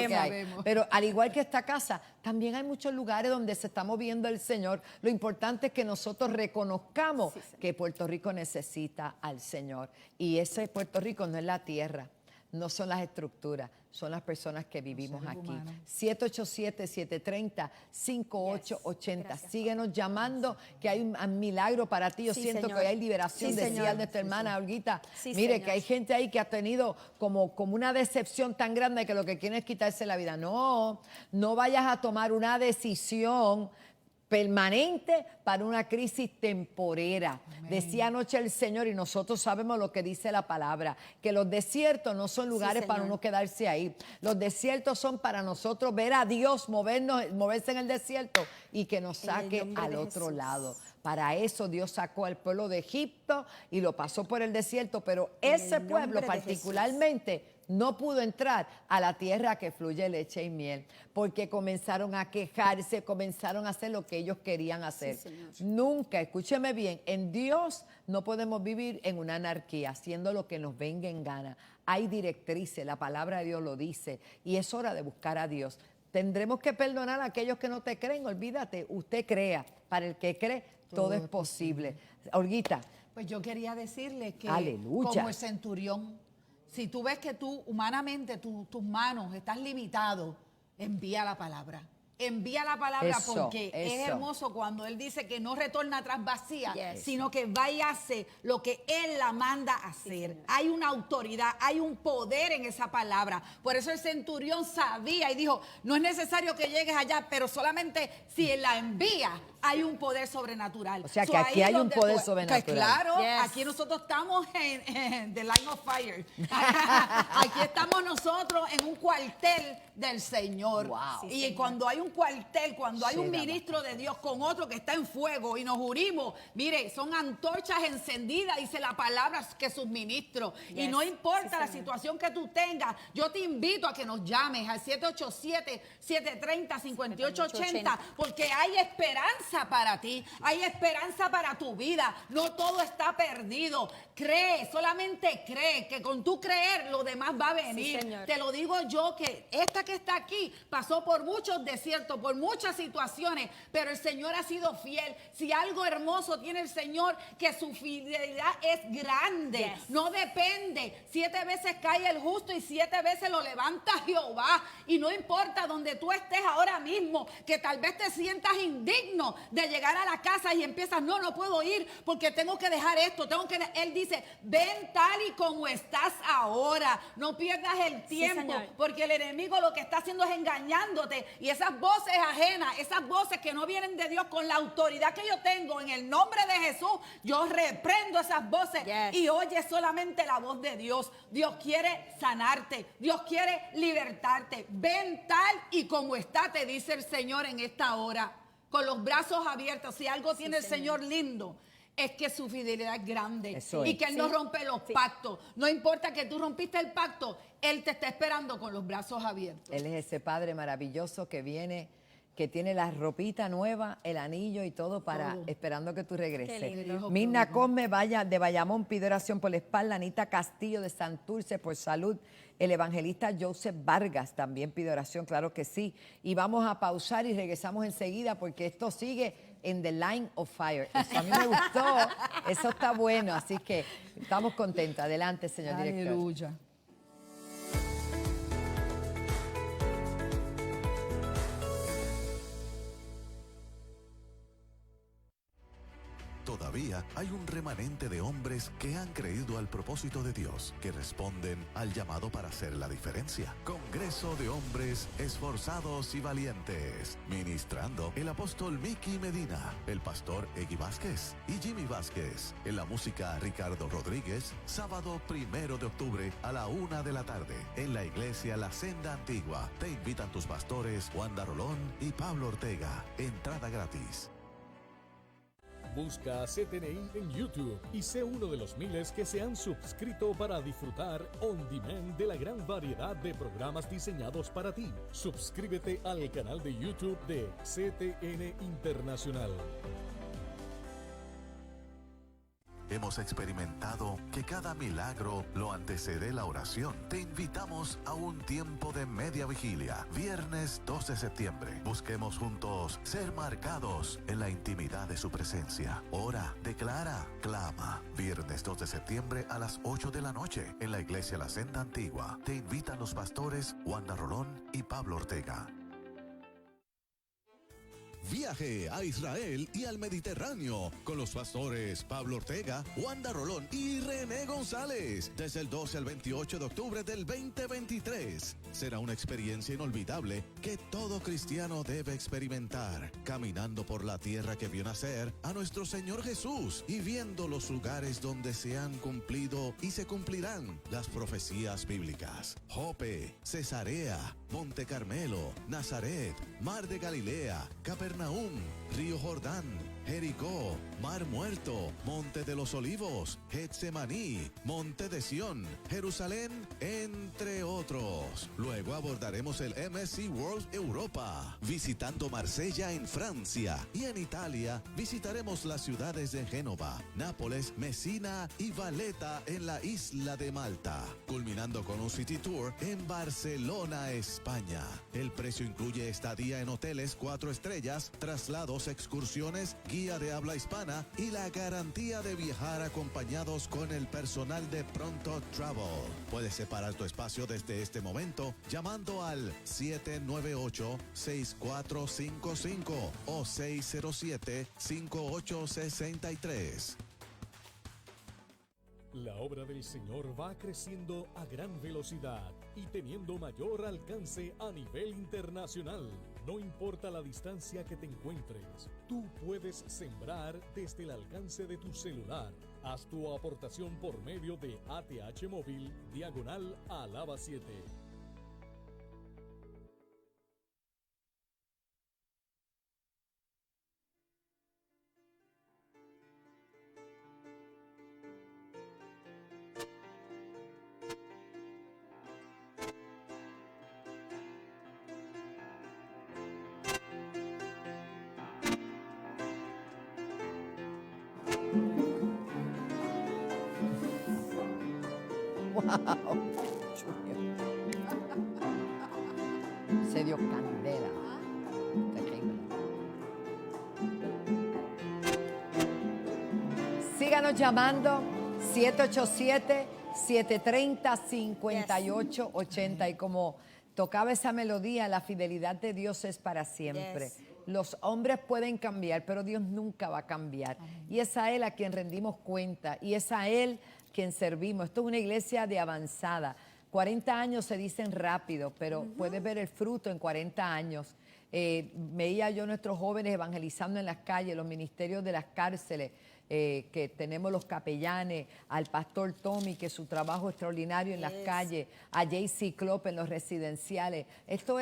sabemos. Pero al igual que esta casa, también hay muchos lugares donde se está moviendo el Señor. Lo importante es que nosotros reconozcamos que Puerto Rico necesita al Señor. Y ese Puerto Rico no es la tierra, no son las estructuras, son las personas que vivimos seres aquí. humanos. 787-730-5880. Gracias, Síguenos llamando, que hay un milagro para ti. Yo Sí, siento Señor. que hoy hay liberación, Sí, decía Señor. de tu hermana Olguita. Sí, Mire, Señor. que hay gente ahí que ha tenido como una decepción tan grande que lo que quiere es quitarse la vida. No vayas a tomar una decisión permanente para una crisis temporera. Decía anoche el Señor, y nosotros sabemos lo que dice la palabra, que los desiertos no son lugares para Señor. uno quedarse ahí. Los desiertos son para nosotros ver a Dios moverse en el desierto y que nos En el saque nombre al de otro Jesús. lado. Para eso Dios sacó al pueblo de Egipto y lo pasó por el desierto, pero En el ese pueblo nombre de particularmente no pudo entrar a la tierra que fluye leche y miel, porque comenzaron a quejarse, comenzaron a hacer lo que ellos querían hacer. Sí, Señor. Nunca, escúcheme bien, en Dios no podemos vivir en una anarquía, haciendo lo que nos venga en gana. Hay directrices, la palabra de Dios lo dice, y es hora de buscar a Dios. Tendremos que perdonar a aquellos que no te creen, olvídate, usted crea. Para el que cree, todo es posible. Olguita, Pues yo quería decirle que Aleluya. como el centurión, si tú ves que tú humanamente tus manos estás limitado, envía la palabra. Envía la palabra Eso, porque es eso. hermoso cuando Él dice que no retorna atrás vacía, Yes. sino que va y hace lo que Él la manda a hacer. Hay una autoridad, hay un poder en esa palabra. Por eso el centurión sabía y dijo, no es necesario que llegues allá, pero solamente si Él la envía, hay un poder sobrenatural. O sea, So, que aquí ahí es hay un donde poder tú- sobrenatural. Que claro, Yes. aquí nosotros estamos en the line of fire. Aquí estamos nosotros en un cuartel del Señor. Wow. Y Sí, cuando hay un cuartel, cuando hay un Será ministro de Dios con otro que está en fuego y nos unimos, mire, son antorchas encendidas, dice la palabra que suministro. Y Yes. no importa Sí, la Señor. situación que tú tengas, yo te invito a que nos llames al 787-730-5880 porque hay esperanza esperanza para ti, hay esperanza para tu vida. No todo está perdido. Cree, solamente cree, que con tu creer lo demás va a venir. Sí, señor. Te lo digo yo, que esta que está aquí pasó por muchos desiertos, por muchas situaciones, pero el Señor ha sido fiel. Si algo hermoso tiene el Señor, que su fidelidad es grande. Yes. No depende. 7 veces cae el justo y 7 veces lo levanta Jehová. Y no importa donde tú estés ahora mismo, que tal vez te sientas indigno de llegar a la casa y empiezas, no puedo ir porque tengo que dejar esto, Él dice, ven tal y como estás ahora. No pierdas el tiempo, señor. porque el enemigo lo que está haciendo es engañándote. Y esas voces ajenas, esas voces que no vienen de Dios, con la autoridad que yo tengo en el nombre de Jesús, yo reprendo esas voces. Yes. Y oye solamente la voz de Dios. Dios quiere sanarte, Dios quiere libertarte. Ven tal y como está, te dice el Señor en esta hora, con los brazos abiertos. Si algo tiene el Señor lindo, es que su fidelidad es grande. Eso y es. que Él no rompe los pactos. No importa que tú rompiste el pacto, Él te está esperando con los brazos abiertos. Él es ese Padre maravilloso que viene, que tiene la ropita nueva, el anillo y todo para esperando que tú regreses. Qué lindo. Mirna Cosme de Bayamón pide oración por la espalda. Anita Castillo de Santurce por salud. El evangelista Joseph Vargas también pide oración, claro que sí. Y vamos a pausar y regresamos enseguida porque esto sigue en the line of fire. Eso a mí me gustó, eso está bueno, así que estamos contentos. Adelante, señor director. Aleluya. Todavía hay un remanente de hombres que han creído al propósito de Dios, que responden al llamado para hacer la diferencia. Congreso de Hombres Esforzados y Valientes. Ministrando el apóstol Mickey Medina, el pastor Egui Vázquez y Jimmy Vázquez. En la música Ricardo Rodríguez, sábado 1 de octubre a la 1 de la tarde. En la iglesia La Senda Antigua. Te invitan tus pastores Wanda Rolón y Pablo Ortega. Entrada gratis. Busca CTNI en YouTube y sé uno de los miles que se han suscrito para disfrutar on demand de la gran variedad de programas diseñados para ti. Suscríbete al canal de YouTube de CTN Internacional. Hemos experimentado que cada milagro lo antecede la oración. Te invitamos a un tiempo de media vigilia, viernes 2 de septiembre. Busquemos juntos ser marcados en la intimidad de su presencia. Ora, declara, clama. Viernes 2 de septiembre a las 8 de la noche en la iglesia La Senda Antigua. Te invitan los pastores Wanda Rolón y Pablo Ortega. Viaje a Israel y al Mediterráneo con los pastores Pablo Ortega, Wanda Rolón y René González desde el 12 al 28 de octubre del 2023. Será una experiencia inolvidable que todo cristiano debe experimentar, caminando por la tierra que vio nacer a nuestro Señor Jesús y viendo los lugares donde se han cumplido y se cumplirán las profecías bíblicas. Jope, Cesarea, Monte Carmelo, Nazaret, Mar de Galilea, Capernaum, Río Jordán, Jericó, Mar Muerto, Monte de los Olivos, Getsemaní, Monte de Sión, Jerusalén, entre otros. Luego abordaremos el MSC World Europa, visitando Marsella en Francia, y en Italia visitaremos las ciudades de Génova, Nápoles, Messina y Valletta en la isla de Malta, culminando con un City Tour en Barcelona, España. El precio incluye estadía en hoteles 4 estrellas, traslados, excursiones, guía de habla hispana y la garantía de viajar acompañados con el personal de Pronto Travel. Puedes separar tu espacio desde este momento llamando al 798-6455 o 607-5863. La obra del Señor va creciendo a gran velocidad y teniendo mayor alcance a nivel internacional. No importa la distancia que te encuentres, tú puedes sembrar desde el alcance de tu celular. Haz tu aportación por medio de ATH Móvil, /Alaba 7. Se dio candela. Terrible. Síganos llamando 787-730-5880. Y como tocaba esa melodía, la fidelidad de Dios es para siempre. Yes. Los hombres pueden cambiar, pero Dios nunca va a cambiar. Y es a Él a quien rendimos cuenta, y es a Él quien servimos. Esto es una iglesia de avanzada. 40 años se dicen rápido, pero puedes ver el fruto en 40 años. Veía yo a nuestros jóvenes evangelizando en las calles, los ministerios de las cárceles, que tenemos los capellanes, al pastor Tommy, que su trabajo extraordinario en las calles, a JC Klopp en los residenciales. Esto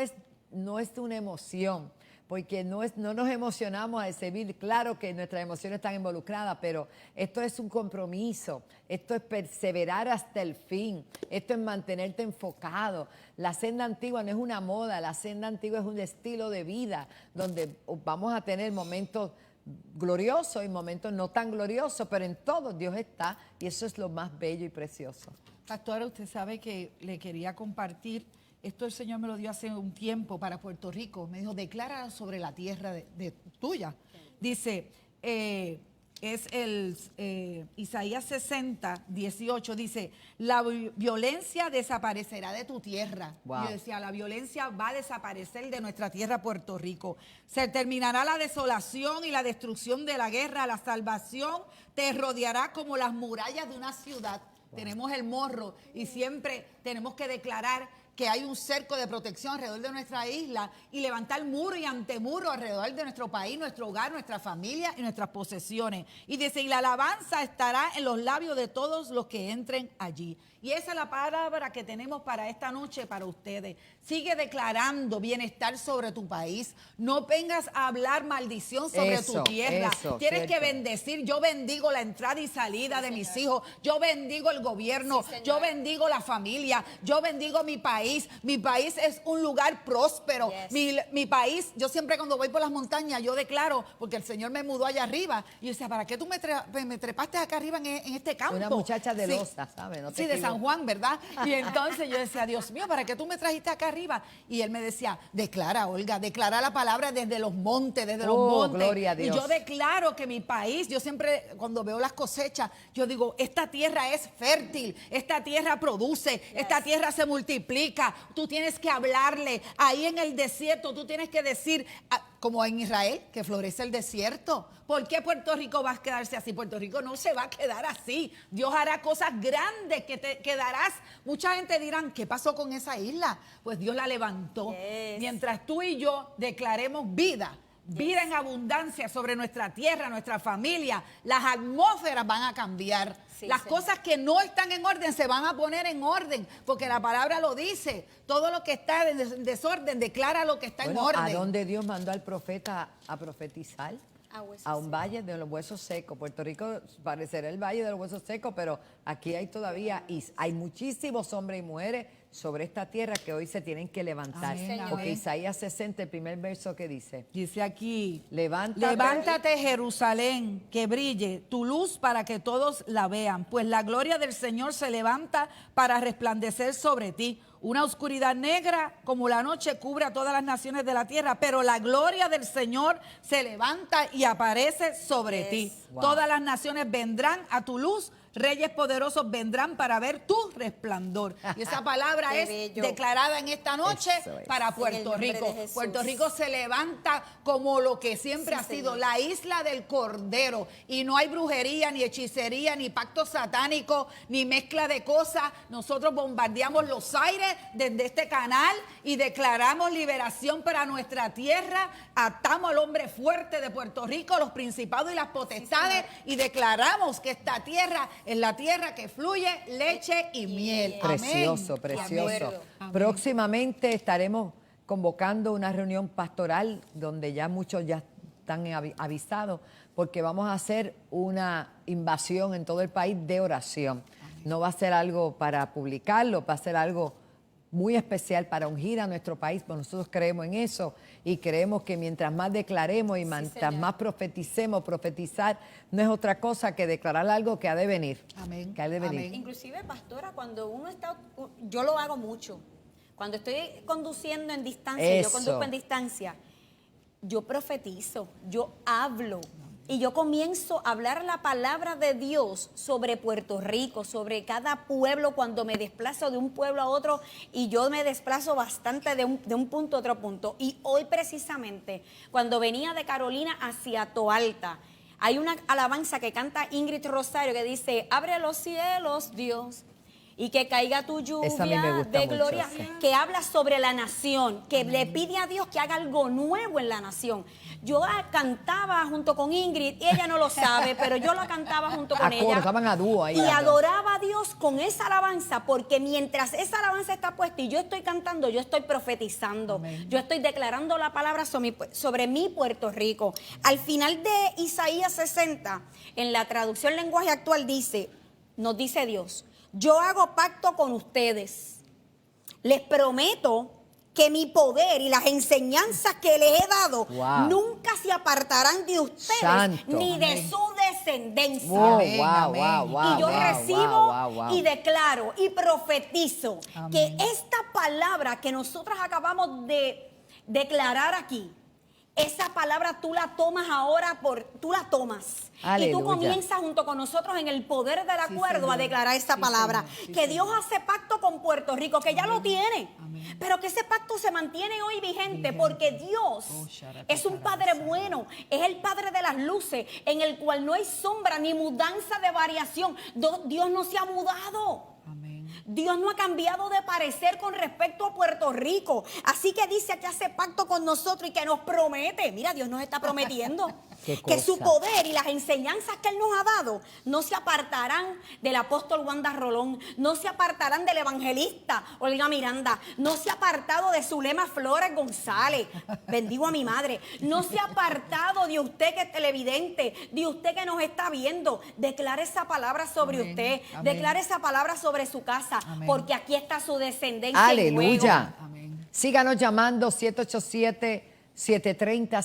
no es una emoción, porque no nos emocionamos al servir. Claro que nuestras emociones están involucradas, pero esto es un compromiso, esto es perseverar hasta el fin, esto es mantenerte enfocado. La senda antigua no es una moda, la senda antigua es un estilo de vida donde vamos a tener momentos gloriosos y momentos no tan gloriosos, pero en todos Dios está, y eso es lo más bello y precioso. Pastora, usted sabe que le quería compartir, esto el Señor me lo dio hace un tiempo para Puerto Rico, me dijo, declara sobre la tierra de tuya. Dice, es el Isaías 60, 18, dice, la violencia desaparecerá de tu tierra. Wow. Yo decía, la violencia va a desaparecer de nuestra tierra, Puerto Rico. Se terminará la desolación y la destrucción de la guerra, la salvación te rodeará como las murallas de una ciudad. Wow. Tenemos el morro y siempre tenemos que declarar que hay un cerco de protección alrededor de nuestra isla y levantar muro y antemuro alrededor de nuestro país, nuestro hogar, nuestra familia y nuestras posesiones. Y dice, y la alabanza estará en los labios de todos los que entren allí. Y esa es la palabra que tenemos para esta noche, para ustedes. Sigue declarando bienestar sobre tu país. No vengas a hablar maldición sobre tu tierra. Tienes que bendecir. Yo bendigo la entrada y salida de mis hijos. Yo bendigo el gobierno. Yo bendigo la familia. Yo bendigo mi país. Mi país es un lugar próspero. Mi país, yo siempre cuando voy por las montañas, yo declaro, porque el Señor me mudó allá arriba. Y yo decía, ¿para qué tú me trepaste acá arriba en este campo? Una muchacha de Loza, ¿sabes? No te de San Juan, ¿verdad? Y entonces yo decía, Dios mío, ¿para qué tú me trajiste acá arriba? Y él me decía, declara, Olga, declara la palabra desde los montes, desde los montes. Gloria a Dios. Y yo declaro que mi país, yo siempre, cuando veo las cosechas, yo digo, esta tierra es fértil, esta tierra produce, esta tierra se multiplica. Tú tienes que hablarle. Ahí en el desierto, tú tienes que decir, como en Israel, que florece el desierto. ¿Por qué Puerto Rico va a quedarse así? Puerto Rico no se va a quedar así. Dios hará cosas grandes que te quedarás. Mucha gente dirán, ¿qué pasó con esa isla? Pues Dios la levantó. Mientras tú y yo declaremos vida, vida en abundancia sobre nuestra tierra, nuestra familia, las atmósferas van a cambiar. Las cosas que no están en orden se van a poner en orden, porque la palabra lo dice. Todo lo que está en desorden, declara lo que está en orden. ¿A dónde Dios mandó al profeta a profetizar? A un valle de los huesos secos. Puerto Rico parecerá el valle de los huesos secos, pero aquí hay todavía, y hay muchísimos hombres y mujeres sobre esta tierra que hoy se tienen que levantar. Amén, porque amén. Isaías 60, el primer verso que dice, Dice aquí, levántate, Jerusalén, que brille tu luz para que todos la vean, pues la gloria del Señor se levanta para resplandecer sobre ti. Una oscuridad negra como la noche cubre a todas las naciones de la tierra, pero la gloria del Señor se levanta y aparece sobre ti. Wow. Todas las naciones vendrán a tu luz, reyes poderosos vendrán para ver tu resplandor. Y esa palabra es declarada en esta noche para Puerto Rico. Puerto Rico se levanta como lo que siempre ha sido, la isla del Cordero. Y no hay brujería, ni hechicería, ni pacto satánico, ni mezcla de cosas. Nosotros bombardeamos los aires desde este canal y declaramos liberación para nuestra tierra. Atamos al hombre fuerte de Puerto Rico, los principados y las potestades, y declaramos que esta tierra es la tierra que fluye leche y miel. Precioso, Amén. precioso. Amén. Próximamente estaremos convocando una reunión pastoral donde ya muchos ya están avisados, porque vamos a hacer una invasión en todo el país de oración. No va a ser algo para publicarlo, va a ser algo muy especial para ungir a nuestro país, pues nosotros creemos en eso y creemos que mientras más declaremos y mientras más profeticemos, profetizar no es otra cosa que declarar algo que ha de venir. Amén. Que ha de venir. Amén. Inclusive, pastora, cuando uno está, yo lo hago mucho. Cuando estoy conduciendo en distancia, yo Eso. conduzco en distancia, yo profetizo, yo hablo. Y yo comienzo a hablar la palabra de Dios sobre Puerto Rico, sobre cada pueblo cuando me desplazo de un pueblo a otro, y yo me desplazo bastante de un punto a otro punto. Y hoy precisamente, cuando venía de Carolina hacia Toalta, hay una alabanza que canta Ingrid Rosario que dice, abre los cielos, Dios, y que caiga tu Esa a mí me lluvia gusta de mucho, gloria, sí. que habla sobre la nación, que le pide a Dios que haga algo nuevo en la nación. Yo cantaba junto con Ingrid, y ella no lo sabe, pero yo la cantaba junto con ella. Estaban a dúo ahí. Y las dos. adoraba a Dios con esa alabanza, porque mientras esa alabanza está puesta y yo estoy cantando, yo estoy profetizando. Amén. Yo estoy declarando la palabra sobre mi Puerto Rico. Al final de Isaías 60, en la traducción lenguaje actual nos dice Dios, yo hago pacto con ustedes. Les prometo que mi poder y las enseñanzas que les he dado Wow. nunca se apartarán de ustedes Santo. ni de Amén. su descendencia. Wow, Amén, wow, amén. wow, wow, Y yo wow, recibo wow, wow, wow. y declaro y profetizo Amén. que esta palabra que nosotros acabamos de declarar aquí, esa palabra tú la tomas ahora, tú la tomas. Y Aleluya. tú comienzas junto con nosotros en el poder del acuerdo a Señor. declarar esa Sí, palabra. Señor. Sí, Que Dios Señor. hace pacto con Puerto Rico, que ya lo tiene. Amén. Pero que ese pacto se mantiene hoy vigente porque Dios Oh, Sharata, es un Padre bueno, es el Padre de las luces, en el cual no hay sombra ni mudanza de variación. Dios no se ha mudado. Amén. Dios no ha cambiado de parecer con respecto a Puerto Rico. Así que dice que hace pacto con nosotros y que nos promete. Mira, Dios nos está prometiendo Qué que su cosa. poder y las enseñanzas que Él nos ha dado no se apartarán del apóstol Wanda Rolón, no se apartarán del evangelista Olga Miranda, no se ha apartado de Zulema Flores González. Bendigo a mi madre. No se ha apartado de usted que es televidente, de usted que nos está viendo. Declare esa palabra sobre Amén. usted, Amén. declare esa palabra sobre su casa, Amén. porque aquí está su descendencia. en Aleluya. juego. Amén. Síganos llamando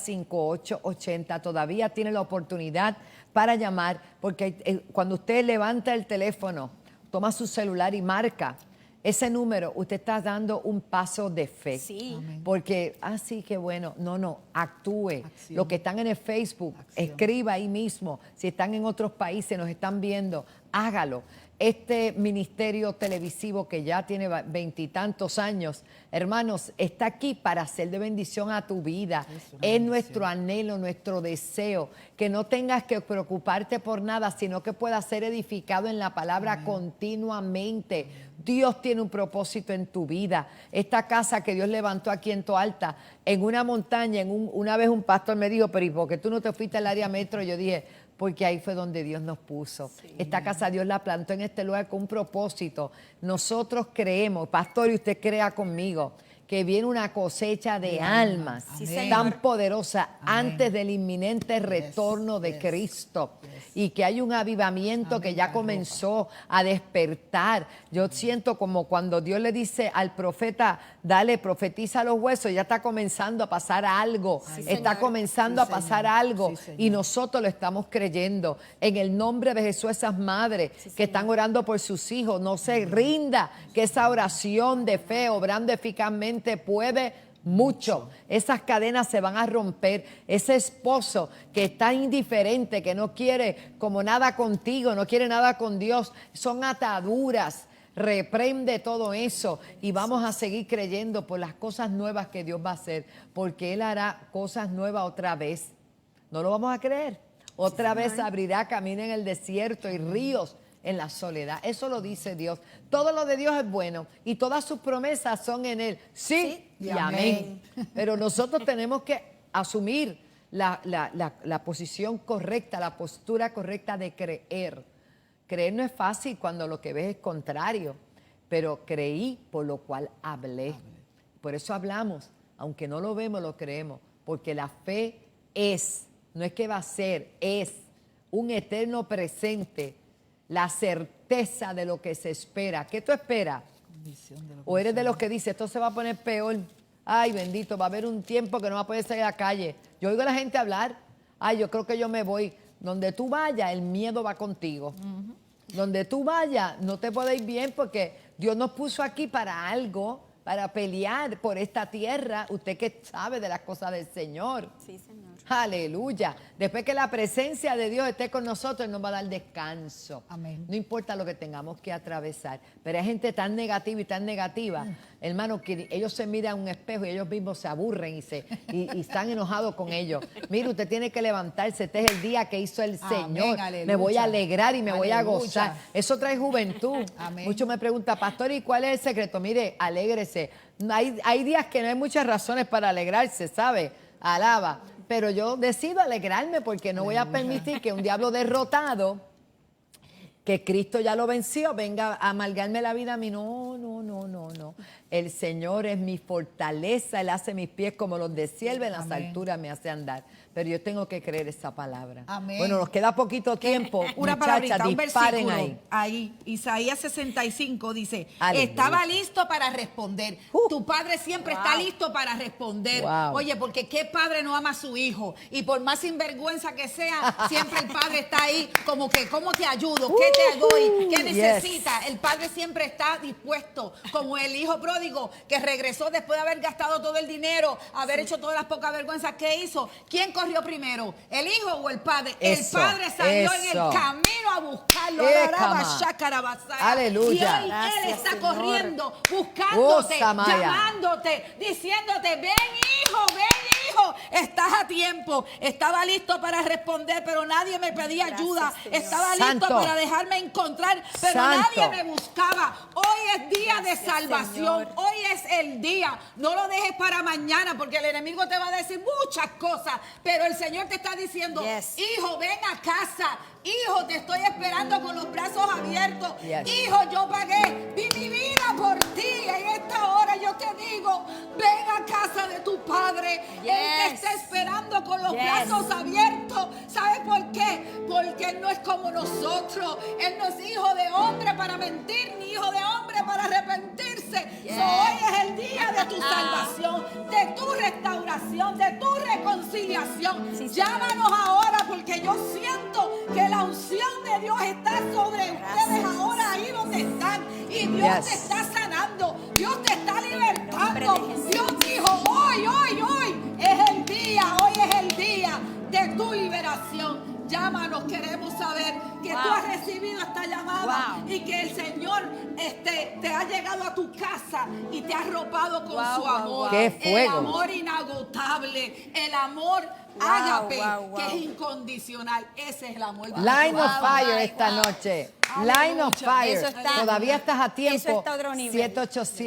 787-730-5880. Todavía tiene la oportunidad para llamar, porque cuando usted levanta el teléfono, toma su celular y marca ese número, usted está dando un paso de fe. Sí. Amén. Porque, sí, qué bueno. No, actúe. Acción. Los que están en el Facebook, Acción. escriba ahí mismo. Si están en otros países, nos están viendo, hágalo. Este ministerio televisivo que ya tiene 20 y tantos años, hermanos, está aquí para ser de bendición a tu vida. Es nuestro anhelo, nuestro deseo, que no tengas que preocuparte por nada, sino que puedas ser edificado en la palabra continuamente. Dios tiene un propósito en tu vida. Esta casa que Dios levantó aquí en Toalta, en una montaña, una vez un pastor me dijo, pero ¿y por qué tú no te fuiste al área metro? Yo dije, porque ahí fue donde Dios nos puso. Esta casa Dios la plantó en este lugar con un propósito. Nosotros creemos, pastor, y usted crea conmigo, que viene una cosecha de almas Sí, tan Señor. poderosa Amén. antes del inminente retorno de yes, Cristo. Y que hay un avivamiento que ya comenzó a despertar. Yo siento como cuando Dios le dice al profeta, dale, profetiza los huesos, ya está comenzando a pasar algo. Sí, Está Señor. comenzando Sí, a pasar Señor. algo. Sí, Señor. Y nosotros lo estamos creyendo. En el nombre de Jesús, esas madres que están orando por sus hijos, no se rinda, que esa oración de fe, obrando eficazmente, puede mucho. Esas cadenas se van a romper. Ese esposo que está indiferente, que no quiere como nada contigo, no quiere nada con Dios, son ataduras. Reprende todo eso y vamos a seguir creyendo por las cosas nuevas que Dios va a hacer, porque Él hará cosas nuevas otra vez. ¿No lo vamos a creer? Otra vez abrirá camino en el desierto y ríos en la soledad. Eso lo dice Dios. Todo lo de Dios es bueno y todas sus promesas son en Él. Sí, y amén. Pero nosotros tenemos que asumir la posición correcta, la postura correcta de creer. Creer no es fácil cuando lo que ves es contrario, pero creí por lo cual hablé. Por eso hablamos, aunque no lo vemos, lo creemos, porque la fe no es que va a ser, es un eterno presente, la certeza de lo que se espera. ¿Qué tú esperas? O eres de los que dice, esto se va a poner peor. Ay, bendito, va a haber un tiempo que no va a poder salir a la calle. Yo oigo a la gente hablar, ay, yo creo que yo me voy. Donde tú vayas, el miedo va contigo. Donde tú vayas, no te puede ir bien porque Dios nos puso aquí para algo, para pelear por esta tierra. Usted que sabe de las cosas del Señor. Sí, Señor. Aleluya. Después que la presencia de Dios esté con nosotros, Él nos va a dar descanso. Amén. No importa lo que tengamos que atravesar. Pero hay gente tan negativa y tan negativa, hermano, que ellos se miran a un espejo y ellos mismos se aburren y están enojados con ellos. Mire, usted tiene que levantarse. Este es el día que hizo el Amén, Señor. aleluya. Me voy a alegrar y me voy a Aleluya. gozar. Eso trae juventud. Amén. Muchos me preguntan, pastor, ¿y cuál es el secreto? Mire, alégrese. Hay días que no hay muchas razones para alegrarse, ¿sabe? Alaba. Pero yo decido alegrarme porque no voy a permitir que un diablo derrotado, que Cristo ya lo venció, venga a amargarme la vida a mí. No, no, no, no, no. El Señor es mi fortaleza, Él hace mis pies como los de sierva, en las Amén. alturas me hace andar. Pero yo tengo que creer esa palabra. Amén. Bueno, nos queda poquito tiempo. Una Muchachas, palabrita, un disparen versículo. ahí. Isaías 65 dice, Aleluya. estaba listo para responder. Tu padre siempre está listo para responder. Wow. Oye, porque qué padre no ama a su hijo. Y por más sinvergüenza que sea, siempre el padre está ahí como que, ¿cómo te ayudo? ¿Qué te doy? ¿Qué Yes. necesitas? El padre siempre está dispuesto, como el hijo pródigo que regresó después de haber gastado todo el dinero, haber hecho todas las pocas vergüenzas. ¿Qué hizo? ¿Quién corrió primero? ¿El hijo o el padre? Eso, El padre salió en eso. el camino a buscarlo. Écama. Aleluya. Y hoy él Gracias, está Señor. corriendo, buscándote, Oh, Samaya. llamándote, diciéndote, ven hijo, estás a tiempo. Estaba listo para responder, pero nadie me pedía Gracias, ayuda. Señor. Estaba Santo. listo para dejarme encontrar, pero Santo. nadie me buscaba. Hoy es día Gracias, de salvación. Señor. Hoy es el día. No lo dejes para mañana, porque el enemigo te va a decir muchas cosas, pero el Señor te está diciendo, Yes. hijo, ven a casa. Hijo, te estoy esperando con los brazos abiertos. Yes. Hijo, yo pagué, di mi vida por ti. En esta hora yo te digo, ven a casa de tu padre. Él te Yes. está esperando con los Yes. brazos abiertos. ¿Sabes por qué? Porque Él no es como nosotros. Él no es hijo de hombre para mentir, ni hijo de hombre para arrepentirse. Yes. So, hoy es el día de tu salvación, de tu restauración, de tu reconciliación. Sí, Señor. Llámanos ahora, porque yo siento que la unción de Dios está sobre ustedes ahora ahí donde están. Y Dios Yes. te está sanando. Dios te está nombre libertando. de Jesús. Dios dijo, hoy es el día. Hoy es el día de tu liberación. Llámanos, queremos saber que Wow. tú has recibido esta llamada Wow. y que el Señor te ha llegado a tu casa y te ha arropado con Wow, su wow, amor. wow. ¡Qué El fuego! amor inagotable, el amor Wow, ágape, wow, wow. que es incondicional. Ese es el amor. Line of Wow, fire wow, esta wow. noche. Aleluya. Line of fire. Eso está- Todavía estás a eso tiempo. está a otro nivel.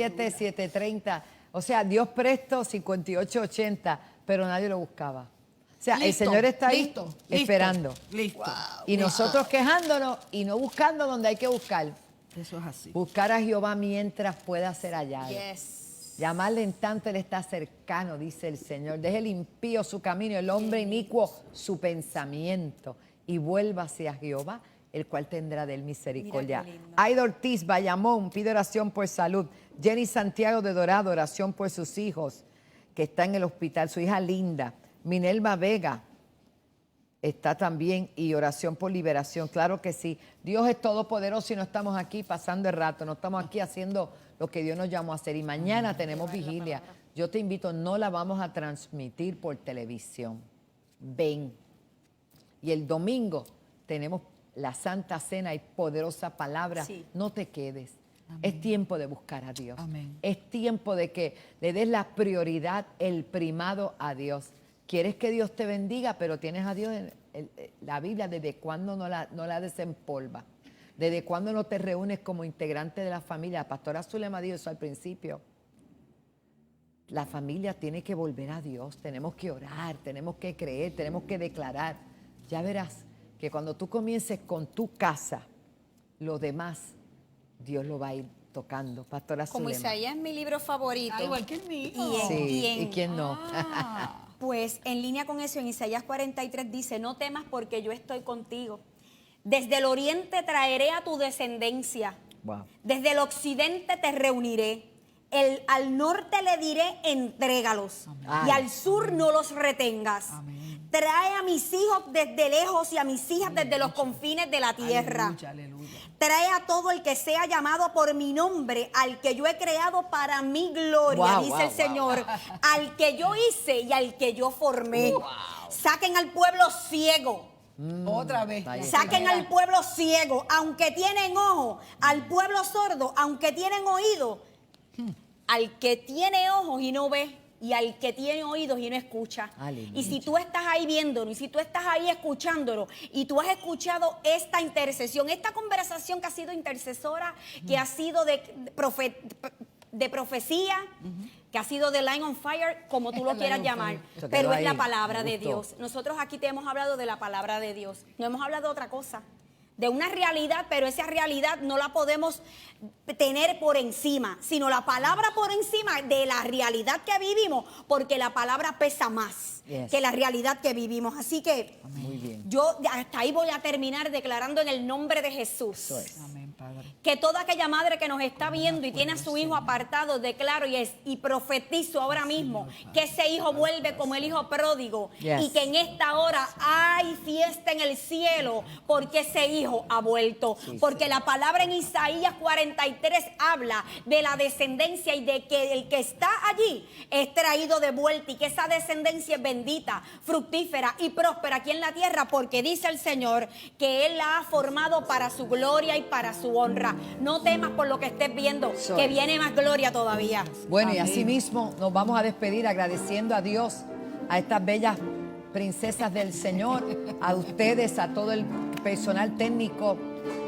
787-730. O sea, Dios presto 5880, pero nadie lo buscaba. O sea, el Listo, Señor está ahí listo, esperando. Listo. Y nosotros quejándonos y no buscando donde hay que buscar. Eso es así. Buscar a Jehová mientras pueda ser hallado. Yes. Llamarle en tanto Él está cercano, dice el Señor. Deje el impío su camino, el hombre inicuo su pensamiento. Y vuelva hacia Jehová, el cual tendrá de él misericordia. Mira qué lindo. Aida Ortiz, Bayamón, pide oración por salud. Jenny Santiago de Dorado, oración por sus hijos, que está en el hospital. Su hija Linda. Minelva Vega está también, y oración por liberación. Claro que sí. Dios es todopoderoso y no estamos aquí pasando el rato, no estamos aquí haciendo lo que Dios nos llamó a hacer. Y mañana tenemos vigilia. Yo te invito, no la vamos a transmitir por televisión. Ven. Y el domingo tenemos la Santa Cena y poderosa palabra. Sí. No te quedes. Es tiempo de buscar a Dios. Amén. Es tiempo de que le des la prioridad, el primado a Dios. Quieres que Dios te bendiga, pero tienes a Dios en la Biblia, ¿desde cuándo no la desempolva? ¿Desde cuándo no te reúnes como integrante de la familia? La pastora Zulema dijo eso al principio. La familia tiene que volver a Dios, tenemos que orar, tenemos que creer, tenemos que declarar. Ya verás que cuando tú comiences con tu casa, lo demás, Dios lo va a ir tocando. Pastora Como Zulema. Isaías es mi libro favorito. Ah, igual que el mío. Sí, y ¿y quién no? Pues en línea con eso, en Isaías 43 dice, no temas porque yo estoy contigo. Desde el oriente traeré a tu descendencia. Wow. Desde el occidente te reuniré. Al norte le diré, entrégalos. Amén. Y al sur no los retengas. Amén. Trae a mis hijos desde lejos y a mis hijas desde los confines de la tierra. Aleluya, aleluya. Trae a todo el que sea llamado por mi nombre, al que yo he creado para mi gloria, Wow, dice wow, el Señor, al que yo hice y al que yo formé. Saquen al pueblo ciego. Otra vez. Ahí Saquen al pueblo ciego, aunque tienen ojo, al pueblo sordo, aunque tienen oído, al que tiene ojos y no ve, y al que tiene oídos y no escucha. Aleluya. Y si tú estás ahí viéndolo, y si tú estás ahí escuchándolo, y tú has escuchado esta intercesión, esta conversación que ha sido intercesora, que ha sido de profecía, que ha sido de Line on Fire, como tú lo quieras llamar, Eso pero quedó es la ahí, palabra me de gustó. Dios. Nosotros aquí te hemos hablado de la palabra de Dios, no hemos hablado de otra cosa, de una realidad, pero esa realidad no la podemos tener por encima, sino la palabra por encima de la realidad que vivimos, porque la palabra pesa más Yes. que la realidad que vivimos. Así que Muy bien. yo hasta ahí voy a terminar declarando en el nombre de Jesús. Eso es. Amén, Padre. Que toda aquella madre que nos está viendo y tiene a su hijo apartado, declaro y profetizo ahora mismo que ese hijo vuelve como el hijo pródigo, Yes. y que en esta hora hay fiesta en el cielo porque ese hijo ha vuelto. Porque la palabra en Isaías 43 habla de la descendencia y de que el que está allí es traído de vuelta, y que esa descendencia es bendita, fructífera y próspera aquí en la tierra, porque dice el Señor que Él la ha formado para su gloria y para su honra. No temas por lo que estés viendo, Eso que es. viene más gloria todavía. Bueno, y Amén. así mismo nos vamos a despedir agradeciendo a Dios, a estas bellas princesas del Señor, a ustedes, a todo el personal técnico.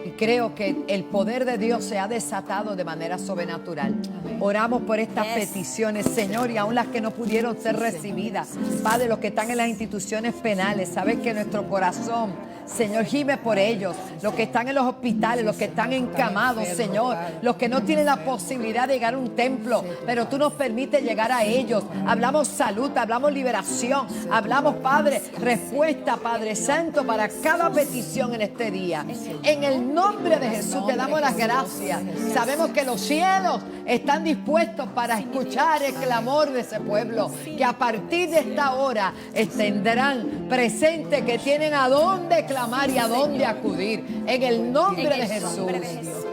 Y creo que el poder de Dios se ha desatado de manera sobrenatural. Oramos por estas Yes. peticiones, Señor, y aún las que no pudieron ser recibidas. Padre, los que están en las instituciones penales, sabes que nuestro corazón, Señor, gime por ellos. Los que están en los hospitales, los que están encamados, Señor, los que no tienen la posibilidad de llegar a un templo, pero tú nos permites llegar a ellos. Hablamos salud, hablamos liberación, hablamos, Padre, respuesta, Padre Santo, para cada petición en este día. En el nombre de Jesús te damos las gracias. Sabemos que los cielos están dispuestos para escuchar el clamor de ese pueblo, que a partir de esta hora tendrán presente que tienen a dónde clamar y a dónde acudir. En el nombre de Jesús.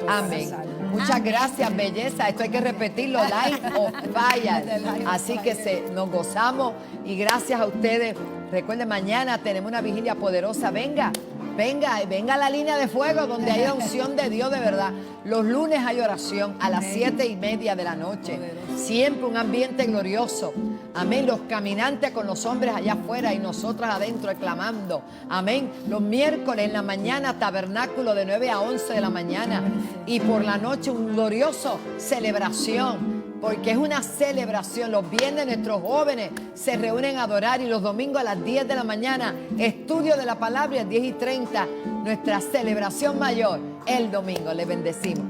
Amén. Muchas gracias, belleza. Esto hay que repetirlo, Line on Fire. Así que nos gozamos y gracias a ustedes. Recuerden, mañana tenemos una vigilia poderosa. Venga a la línea de fuego donde hay unción de Dios de verdad. Los lunes hay oración a las 7:30 de la noche. Siempre un ambiente glorioso. Amén. Los caminantes con los hombres allá afuera y nosotras adentro clamando. Amén. Los miércoles en la mañana, tabernáculo de 9 a 11 de la mañana. Y por la noche un glorioso celebración. Porque es una celebración. Los viernes nuestros jóvenes se reúnen a adorar, y los domingos a las 10 de la mañana, estudio de la palabra, y a 10:30, nuestra celebración mayor el domingo. Les bendecimos.